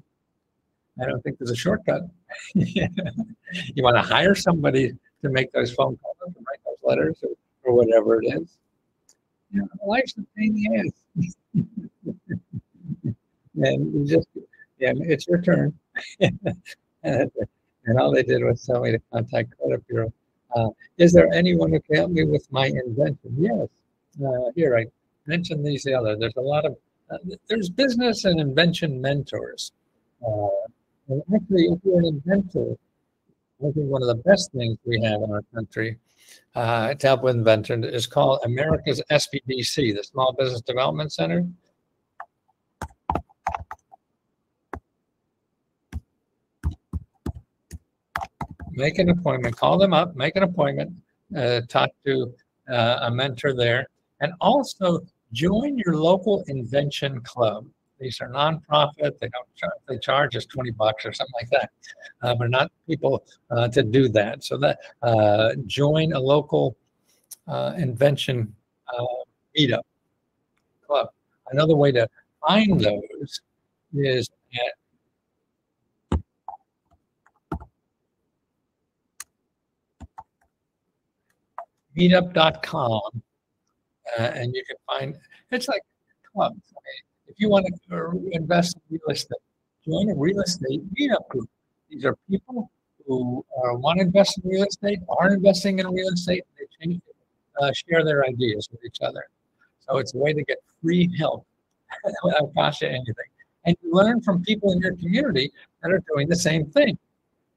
I don't think there's a shortcut. You want to hire somebody to make those phone calls, to write those letters, or whatever it is. Life's a pain in the ass. And it's your turn. And all they did was tell me to contact credit bureau. Is there anyone who can help me with my invention? Yes. Here, I mentioned these other. There's a lot of, there's business and invention mentors. And actually, if you're an inventor, I think one of the best things we have in our country to help with invention is called America's SBDC, the Small Business Development Center. Make an appointment, call them up, make an appointment, talk to a mentor there, and also join your local invention club. These are nonprofit. They don't charge. They charge us $20 or something like that, but not people to do that. So that join a local invention meetup club. Another way to find those is at meetup.com, and you can find, it's like clubs. I mean, if you want to invest in real estate, join a real estate meetup group. These are people who want to invest in real estate, are investing in real estate, and they share their ideas with each other. So it's a way to get free help without cost you anything. And you learn from people in your community that are doing the same thing.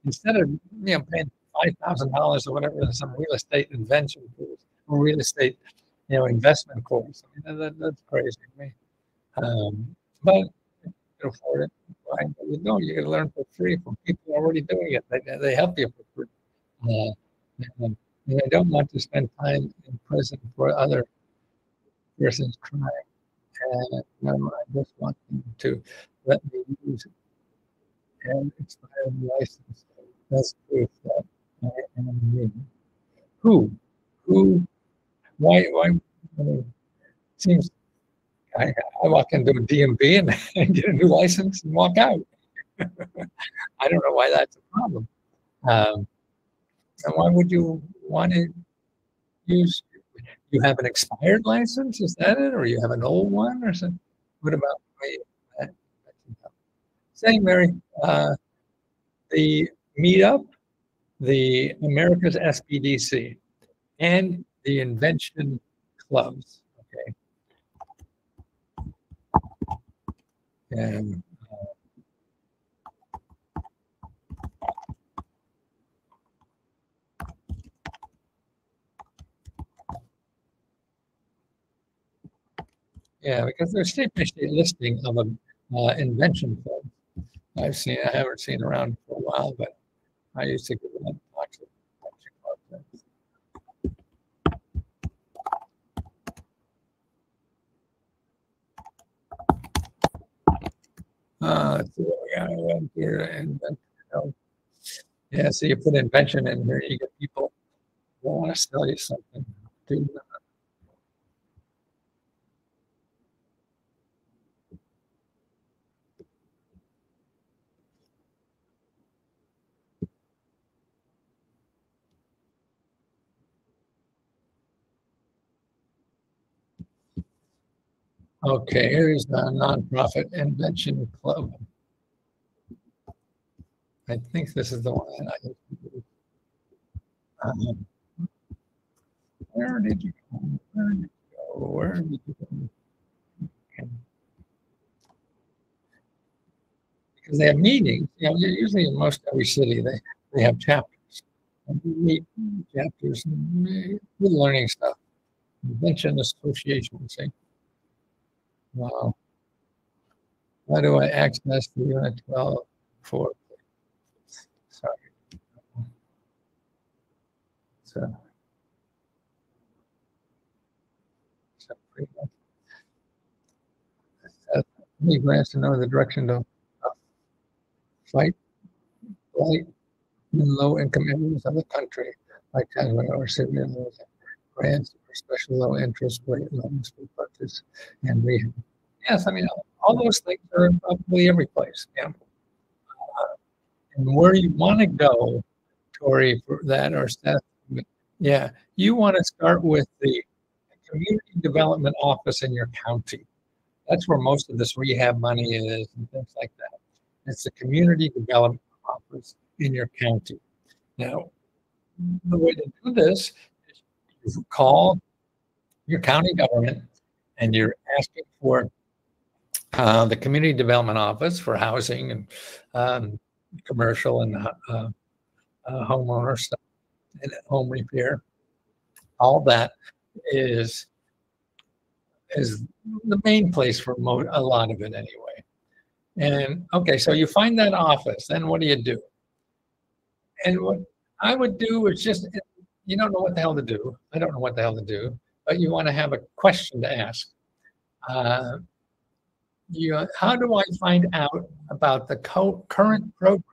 Instead of paying $5,000 or whatever some real estate invention course or real estate investment course. I mean, that's crazy to me. But you can afford it. You know, you can learn for free from people already doing it. They help you for free. And I don't want to spend time in prison for other person's crime. And I just want them to let me use an expired license. That's proof that I am me. Who? Why? I mean, it seems I walk into a DMV and get a new license and walk out. I don't know why that's a problem. And why would you want to use? You have an expired license? Is that it? Or you have an old one or something? What about saying, Mary? The meetup, the America's SBDC, and the invention clubs. Okay. And yeah, because there's state by state listing of an invention club. I haven't seen around for a while, but I used to go to that talks. Let's see what we got. I went here and yeah, so you put invention in here, you get people who want to sell you something. Okay, here's the nonprofit invention club. I think this is the one that where did you go? Where did you go? Where did you go? Okay. Because they have meetings. Usually in most every city they have chapters. And you meet chapters and good learning stuff. Invention Association, see. Wow. How do I access the Unit 12 for? Sorry. So pretty much. Any grants to know the direction to fight blight in low-income areas of the country, like Tasmania or Sydney, grants for special low-interest rate loans for purchase and rehab. Yes, I mean, all those things are probably every place. Yeah. And where you want to go, Tori, for that or Seth, yeah, you want to start with the community development office in your county. That's where most of this rehab money is and things like that. It's the community development office in your county. Now, the way to do this is you call your county government and you're asking for the community development office for housing and commercial and homeowner stuff and home repair. All that is the main place for a lot of it anyway. And okay, so you find that office, then what do you do? And what I would do is just, you don't know what the hell to do. I don't know what the hell to do, but you want to have a question to ask. How do I find out about the current programs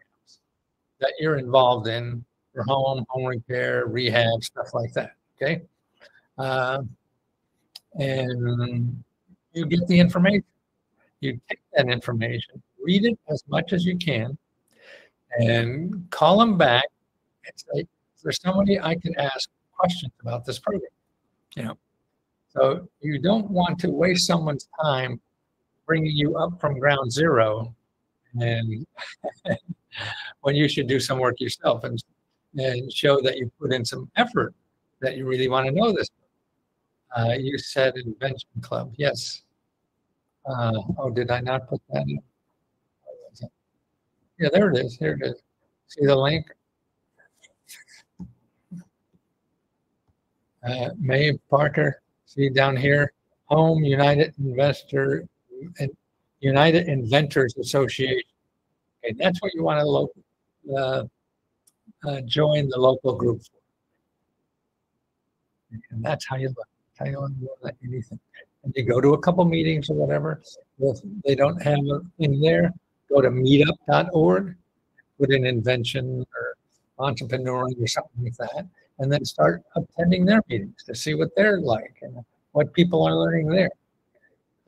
that you're involved in for home repair, rehab, stuff like that, okay? And you get the information. You take that information, read it as much as you can, and call them back and say, is there somebody I could ask questions about this program. You know, so you don't want to waste someone's time bringing you up from ground zero, and when you should do some work yourself and show that you put in some effort, that you really want to know this. You said Invention Club, yes. Oh, did I not put that in? Yeah, there it is. Here it is. See the link? Mae Parker. See down here, Home United Inventors Association. Okay, that's what you want to join the local group for. And that's how you look. How you want to let anything. And you go to a couple meetings or whatever. If they don't have a thing there, go to meetup.org, put in invention or entrepreneuring or something like that, and then start attending their meetings to see what they're like and what people are learning there.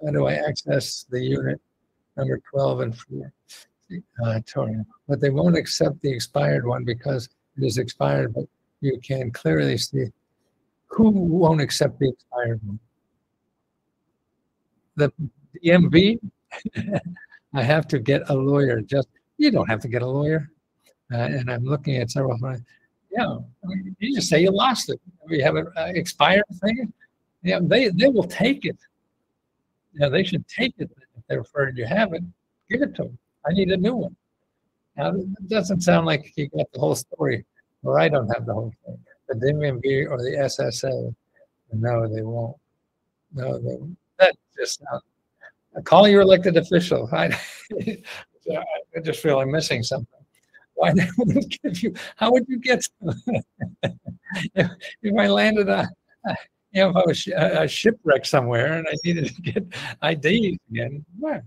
How do I access the unit number 12 and 4? But they won't accept the expired one because it is expired, but you can clearly see who won't accept the expired one. The DMV, I have to get a lawyer. You don't have to get a lawyer. And I'm looking at several. Yeah, I mean, you just say you lost it. We have an expired thing. Yeah, they will take it. Yeah, they should take it. If they're afraid you have it, give it to them. I need a new one. Now, it doesn't sound like you got the whole story, or I don't have the whole thing. The DMV or the SSA, no, they won't. No, they won't. That's just not. Call your elected official. I just feel I'm missing something. Why they wouldn't give you? How would you get? If I landed if I was a shipwreck somewhere and I needed to get ID again, well,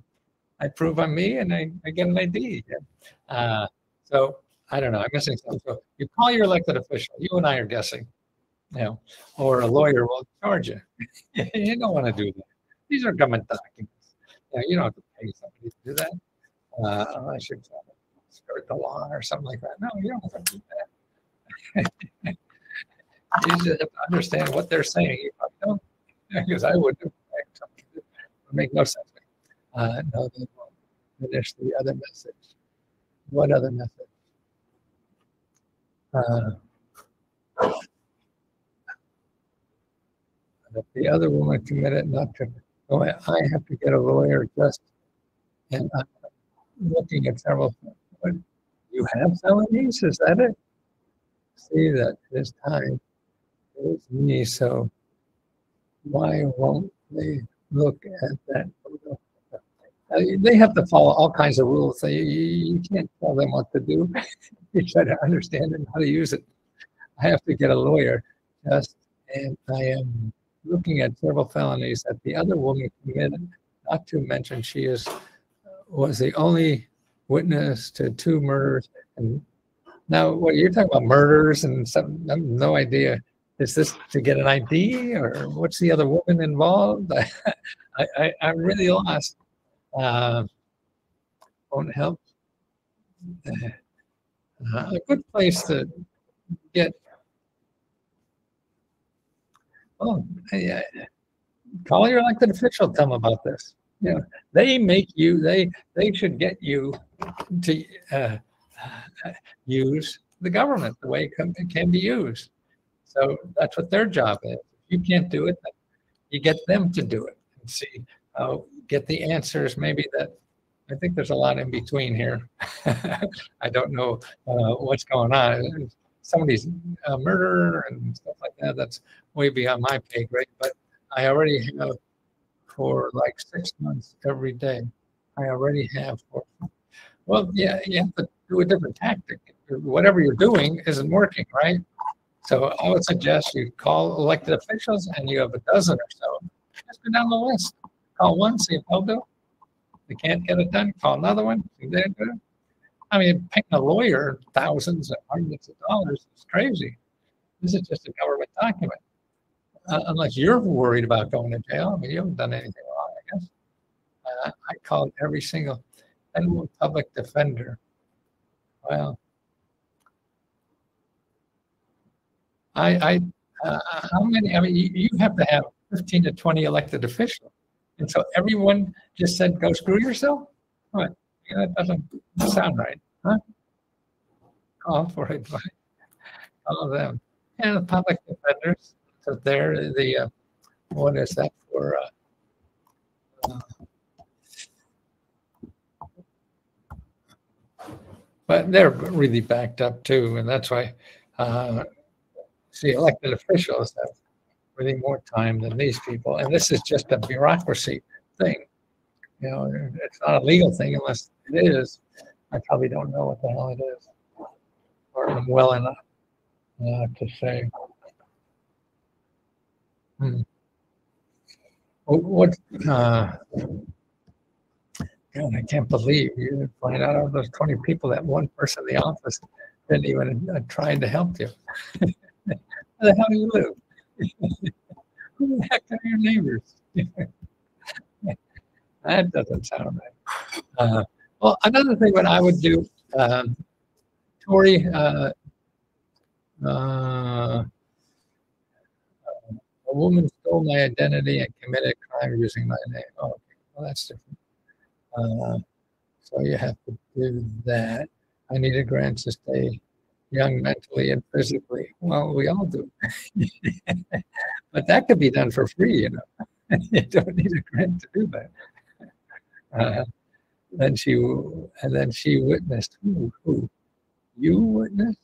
I prove I'm me and I get an ID. So I don't know. I'm missing something. So you call your elected official. You and I are guessing, or a lawyer will charge you. You don't want to do that. These are government documents. You don't have to pay somebody to do that. I should skirt the law or something like that. No, you don't have to do that. You just have to understand what they're saying. You don't, because I would make no sense. No, they won't finish the other message. What other message? The other woman committed not to. Oh, I have to get a lawyer just, and I'm looking at several. What, you have felonies? Is that it? See that this time it was me. So why won't they look at that photo? They have to follow all kinds of rules. You can't tell them what to do. You try to understand it and how to use it. I have to get a lawyer just, and I am looking at several felonies that the other woman committed, not to mention she was the only witness to 2 murders. And now, what you're talking about, murders and something, I have no idea. Is this to get an ID or what's the other woman involved? I'm really lost. Won't help. A good place to get. Oh, yeah. Call your elected official. Tell them about this. They make you. They should get you to use the government the way it can be used. So that's what their job is. If you can't do it, you get them to do it and see. Get the answers. Maybe that. I think there's a lot in between here. I don't know what's going on. Somebody's murder and stuff like that. That's way beyond my pay grade. But I already have for like 6 months every day. I already have for. Well, yeah, you have to do a different tactic. Whatever you're doing isn't working, right? So I would suggest you call elected officials, and you have a dozen or so. Just go down the list. Call one, see if they'll do it. If they can't get it done, call another one. See if they do it. I mean, paying a lawyer thousands and hundreds of dollars is crazy. This is just a government document. Unless you're worried about going to jail. I mean, you haven't done anything wrong, I guess. I called every single federal public defender. Well, I How many? I mean, you have to have 15 to 20 elected officials, and so everyone just said, "Go screw yourself." What? Yeah, that doesn't sound right, huh? Call for it by all of them, and the public defenders. So they're the what is that for? Uh, but they're really backed up too, and that's why. See, elected officials have really more time than these people, and this is just a bureaucracy thing. You know, it's not a legal thing unless it is. I probably don't know what the hell it is, or I'm well enough to say. What? God, I can't believe you find out of those 20 people that one person in the office didn't even try to help you. Where the hell do you live? Who the heck are your neighbors? That doesn't sound right. Well, another thing what I would do, Tori, a woman stole my identity and committed a crime using my name. Oh, okay. Well, that's different. So you have to do that. I need a grant to stay young mentally and physically. Well, we all do. But that could be done for free, you know. You don't need a grant to do that. Then she witnessed. Who? You witnessed?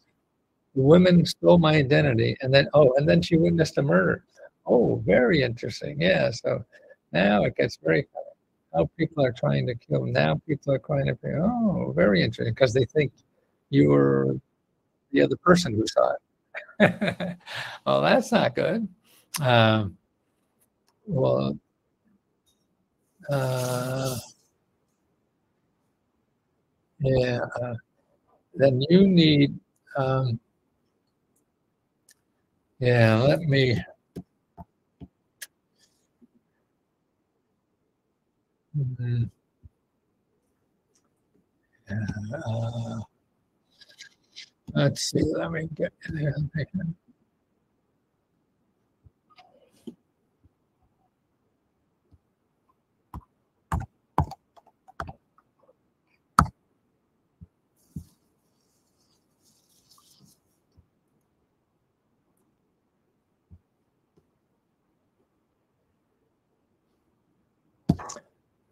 The women stole my identity, and then she witnessed a murder. Oh, very interesting. Yeah. So now it gets very. How people are trying to kill them. Now people are trying to. Oh, very interesting, because they think you were the other person who saw it. Well, that's not good. Well, yeah. Then you need. Yeah. Let me. Let's see. Let me get there.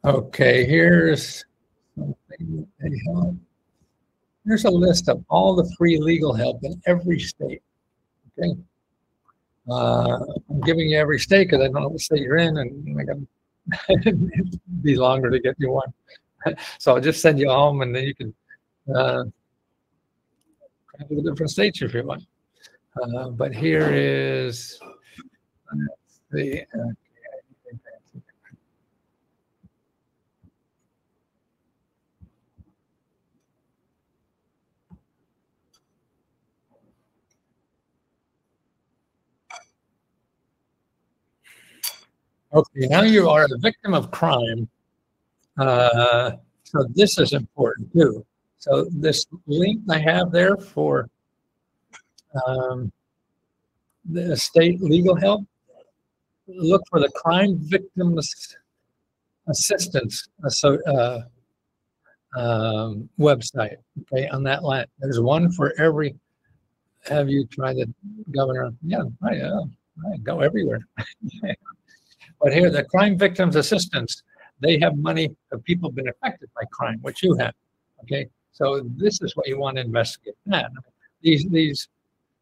Okay, here's something that they help. Here's a list of all the free legal help in every state. Okay, I'm giving you every state because I don't know what state you're in, and I got it'd be longer to get you one. So I'll just send you home, and then you can travel to different states if you want. But here is the. Okay, now you are a victim of crime. So this is important too. So this link I have there for the state legal help, look for the Crime Victims Assistance website. Okay, on that line, there's one for every. Have you tried the governor? Yeah, right, go everywhere. But here, the Crime Victims Assistance, they have money for people been affected by crime, which you have. Okay, so this is what you want to investigate. That these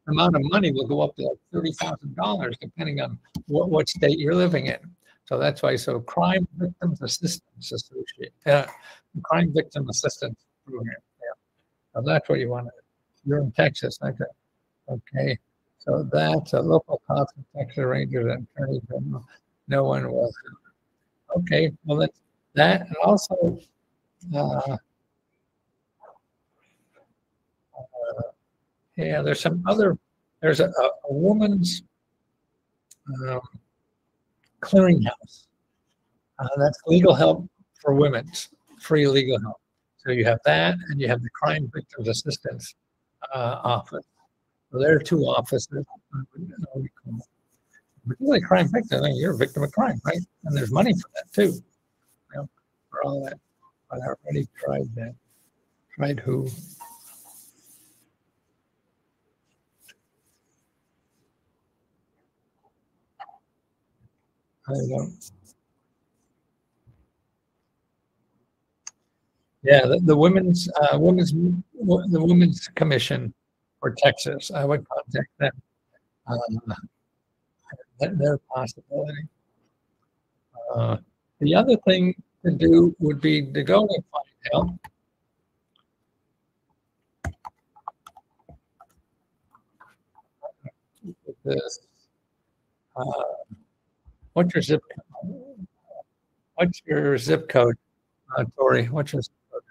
amount of money will go up to like $30,000 depending on what state you're living in. So that's why. So Crime Victims Assistance Association, Crime Victim Assistance Program. Yeah, so that's what you want to. You're in Texas, okay? Okay, so that's a local cost of Texas Rangers and Attorney General. No one will. Okay, well that's that, and also yeah, there's some other. There's a woman's clearinghouse. That's legal help for women, free legal help. So you have that, and you have the Crime Victims Assistance Office. So there are two officers. Particularly crime victim. I mean, you're a victim of crime, right? And there's money for that too. You know, for all that. But I already tried that. Tried who? I don't. Yeah, the women's commission for Texas. I would contact them. Uh, they're a possibility. The other thing to do would be to go to find help. With this, what's your zip code? What's your zip code, Tori? What's your zip code?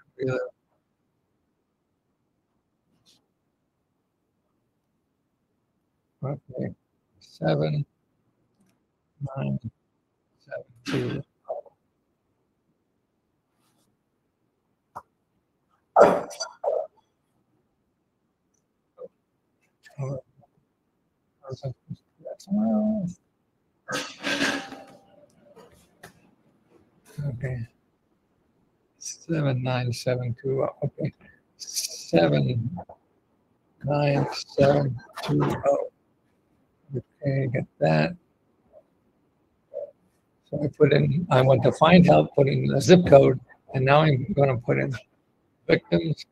Okay, 79720. Okay. 79720. Okay. 79720. Okay, get that. So I went to find help, put in the zip code, and now I'm going to put in victims.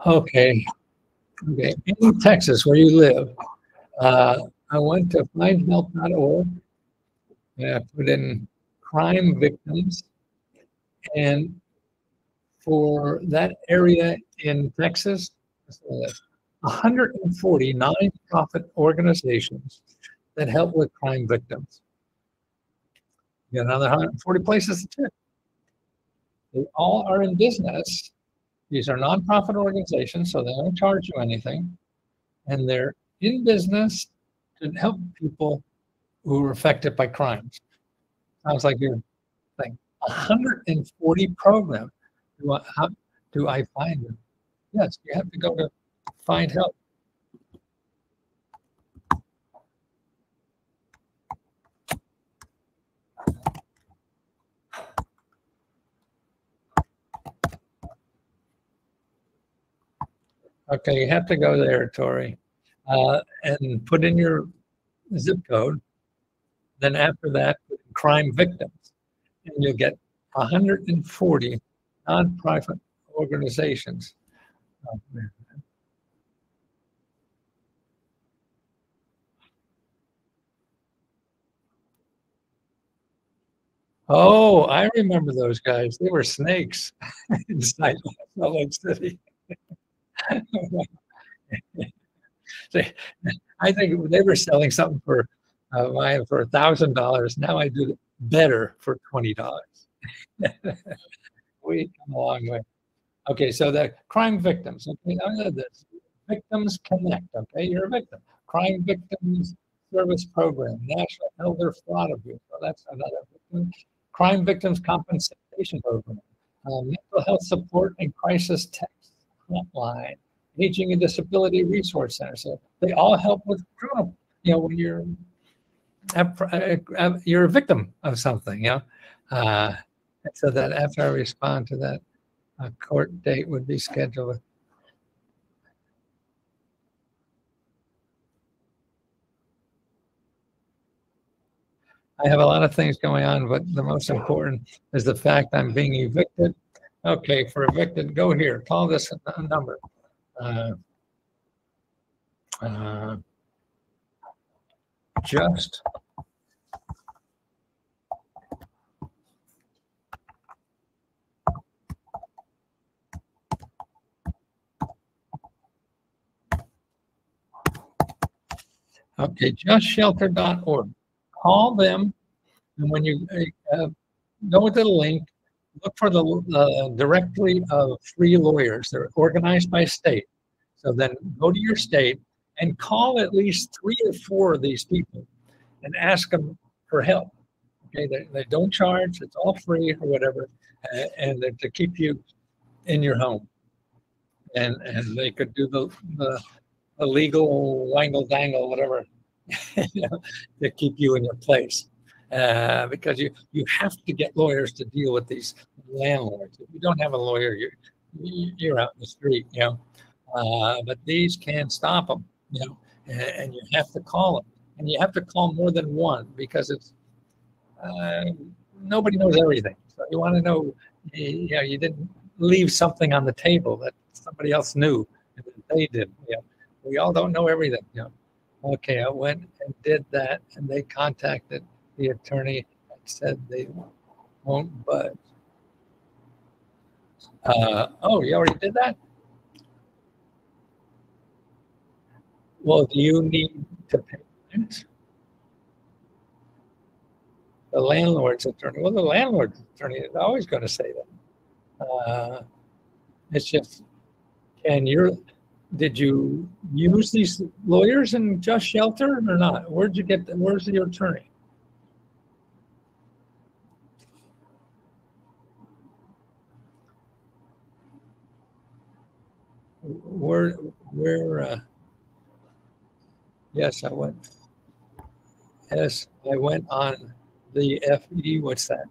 Okay. Okay. In Texas, where you live, I went to findhelp.org and I put in crime victims. And for that area in Texas, 140 nonprofit organizations that help with crime victims. You got another 140 places to check. They all are in business. These are nonprofit organizations, so they don't charge you anything. And they're in business to help people who are affected by crimes. Sounds like your thing. 140 programs. How do I find them? Yes, you have to go to find help. Okay, you have to go there, Tori, and put in your zip code. Then after that, crime victims, and you'll get 140 nonprofit organizations. Oh, I remember those guys. They were snakes inside Salt Lake City. I think they were selling something for $1,000. Now I do it better for $20. We come a long way. Okay, so the crime victims. Okay, this Victims Connect. Okay, you're a victim. Crime Victims Service Program, National Elder Fraud Abuse. So that's another victim. Crime Victims Compensation Program, Mental Health Support and Crisis Text Hotline, Aging and Disability Resource Center. So they all help with criminal. When you're a victim of something. So that after I respond to that, a court date would be scheduled. I have a lot of things going on, but the most important is the fact I'm being evicted. Okay, for evicted, go here. Call this number. Just okay, justshelter.org. Call them, and when you go to the link, look for the directory of free lawyers. They're organized by state. So then go to your state and call at least 3 or 4 of these people and ask them for help. Okay, they don't charge; it's all free or whatever, and to keep you in your home. And they could do the legal wangle dangle, whatever, you know, to keep you in your place. Because you have to get lawyers to deal with these landlords. If you don't have a lawyer, you're out in the street, you know. But these can stop them, you know, and you have to call them, and you have to call more than one because it's nobody knows everything. So you want to know, you know, you didn't leave something on the table that somebody else knew and that they did. You know, we all don't know everything. You know. Okay, I went and did that, and they contacted the attorney and said they won't budge. Oh, you already did that? Well, do you need to pay rent? The landlord's attorney. Well, the landlord's attorney is always going to say that. It's just, did you use these lawyers in Just Shelter or not? Where'd you get them? Where's your attorney? Where, yes, I went. Yes, I went on the FE. What's that?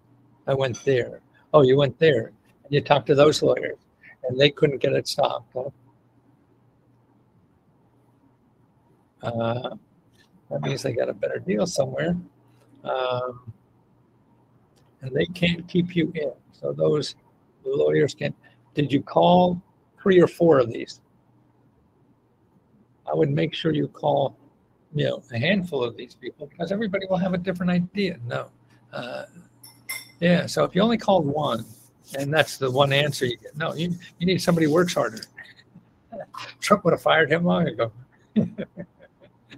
I went there. Oh, you went there and you talked to those lawyers and they couldn't get it stopped. Huh? That means they got a better deal somewhere. And they can't keep you in. So those lawyers can. Did you call 3 or 4 of these? I would make sure you call, you know, a handful of these people because everybody will have a different idea. No. Yeah, so if you only called one, and that's the one answer you get, no, you need somebody who works harder. Trump would have fired him long ago.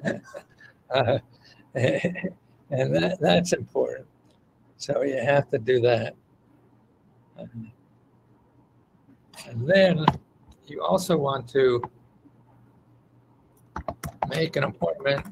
And that's important. So you have to do that. And then you also want to make an appointment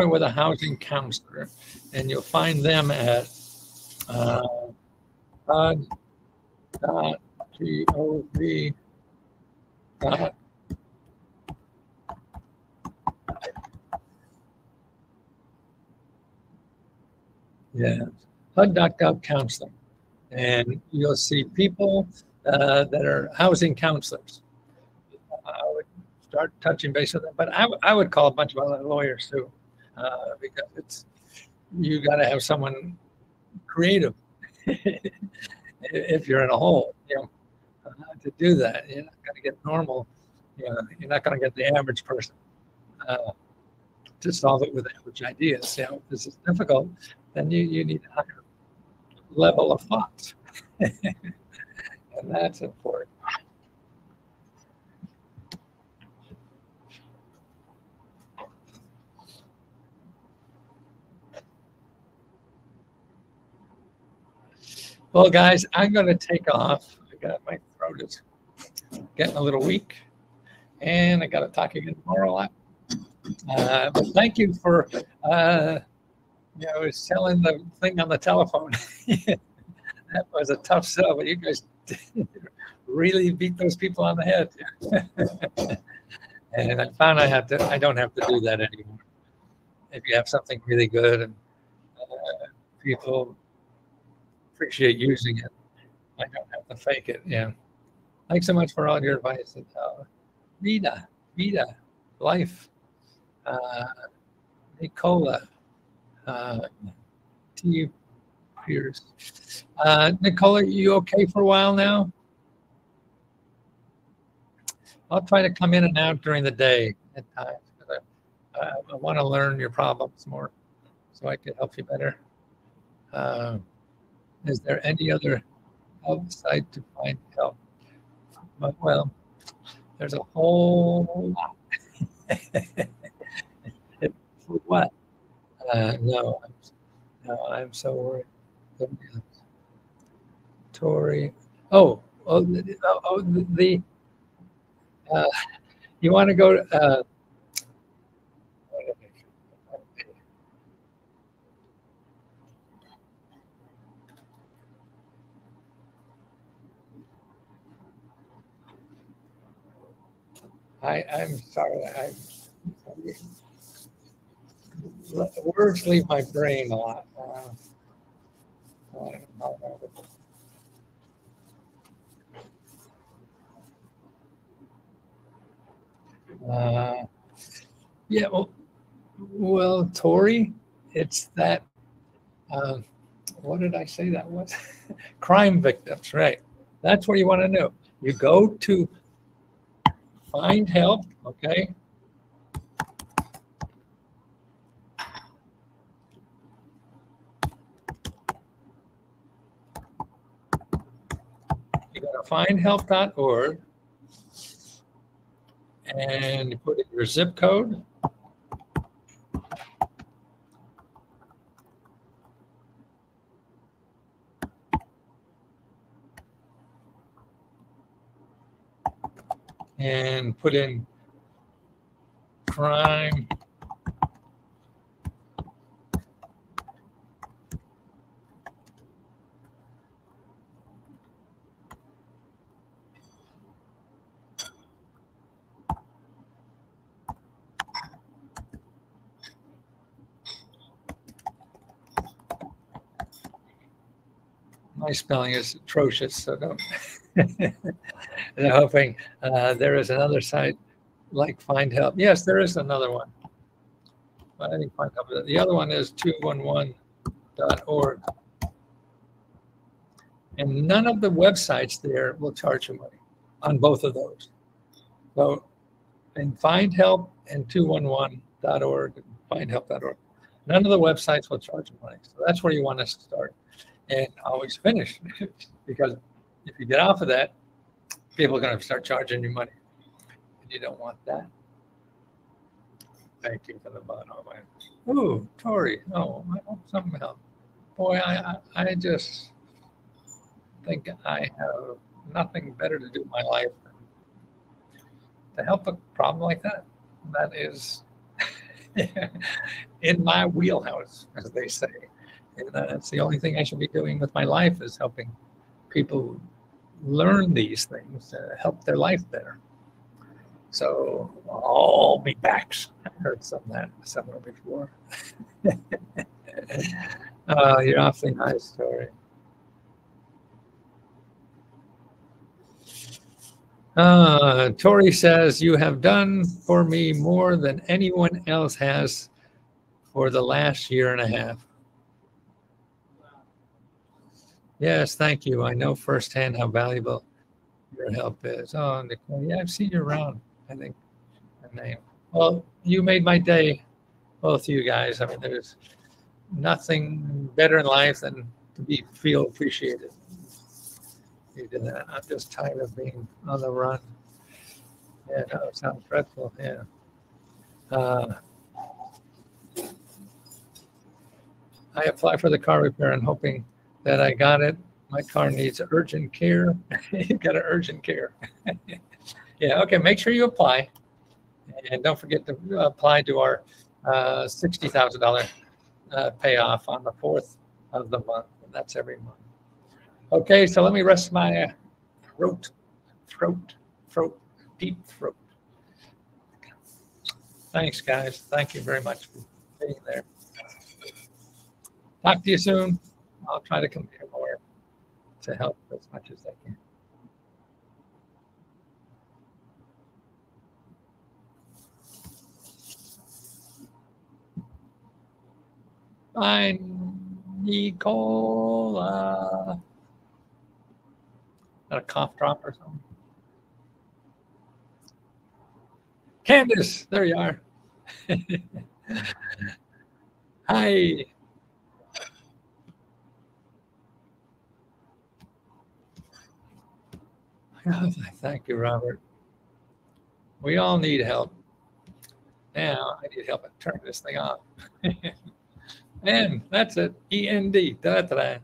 with a housing counselor, and you'll find them at HUD.gov. Yeah, HUD.gov counseling, and you'll see people that are housing counselors. I would start touching base with them, but I would call a bunch of other lawyers too, because you got to have someone creative if you're in a hole, you know, to do that. You're not going to get normal, you know, you're not going to get the average person to solve it with average ideas. You know, if this is difficult, then you need a higher level of thought. And that's important. Well, guys, I'm going to take off. My throat is getting a little weak, and I got to talk again tomorrow a lot. But thank you for selling the thing on the telephone. That was a tough sell, but you guys really beat those people on the head. And I found I don't have to do that anymore. If you have something really good and people appreciate using it, I don't have to fake it. Yeah. Thanks so much for all your advice. Vida, life, Nicola, T. Pierce. Nicola, you okay for a while now? I'll try to come in and out during the day at times. I want to learn your problems more so I can help you better. Is there any other website to find help? Well, there's a whole lot. For what? No, I'm so worried. Tori. The you want to go? I'm sorry. Words leave my brain a lot. Yeah, well, Tori, it's that. What did I say that was? Crime victims, right? That's what you want to know. You go to find help, okay? You go to findhelp.org and you put in your zip code. And put in crime my spelling is atrocious, so don't. I'm hoping there is another site like Find Help. Yes, there is another one. But I think Find Help. The other one is 211.org. And none of the websites there will charge you money on both of those. So in Find Help and 211.org, findhelp.org, none of the websites will charge you money. So that's where you want to start. And always finish, because if you get off of that, people are going to start charging you money. And you don't want that. Thank you for the bottom. Ooh, Tori. Oh, I hope something helped. Boy, I just think I have nothing better to do in my life than to help a problem like that. That is in my wheelhouse, as they say. And that's the only thing I should be doing with my life, is helping people learn these things to help their life better. So all be backs. I heard somewhere before. You're awfully nice, Tori. Tori says, you have done for me more than anyone else has for the last year and a half. Yes, thank you. I know firsthand how valuable your help is. Oh, Nicole, yeah, I've seen you around, I think. Her name. Well, you made my day, both you guys. I mean, there's nothing better in life than to feel appreciated. You did that. I'm just tired of being on the run. Yeah, no, it sounds dreadful. Yeah. I applied for the car repair and hoping that I got it. My car needs urgent care. You got an urgent care. Yeah, okay, make sure you apply. And don't forget to apply to our $60,000 payoff on the 4th of the month. And that's every month. Okay, so let me rest my deep throat. Thanks, guys. Thank you very much for being there. Talk to you soon. I'll try to come here more to help as much as I can. Bye, Nicola. Got a cough drop or something? Candace, there you are. Hi. Thank you, Robert. We all need help. Now I need help at turning this thing off. And that's it. END. Da, da, da.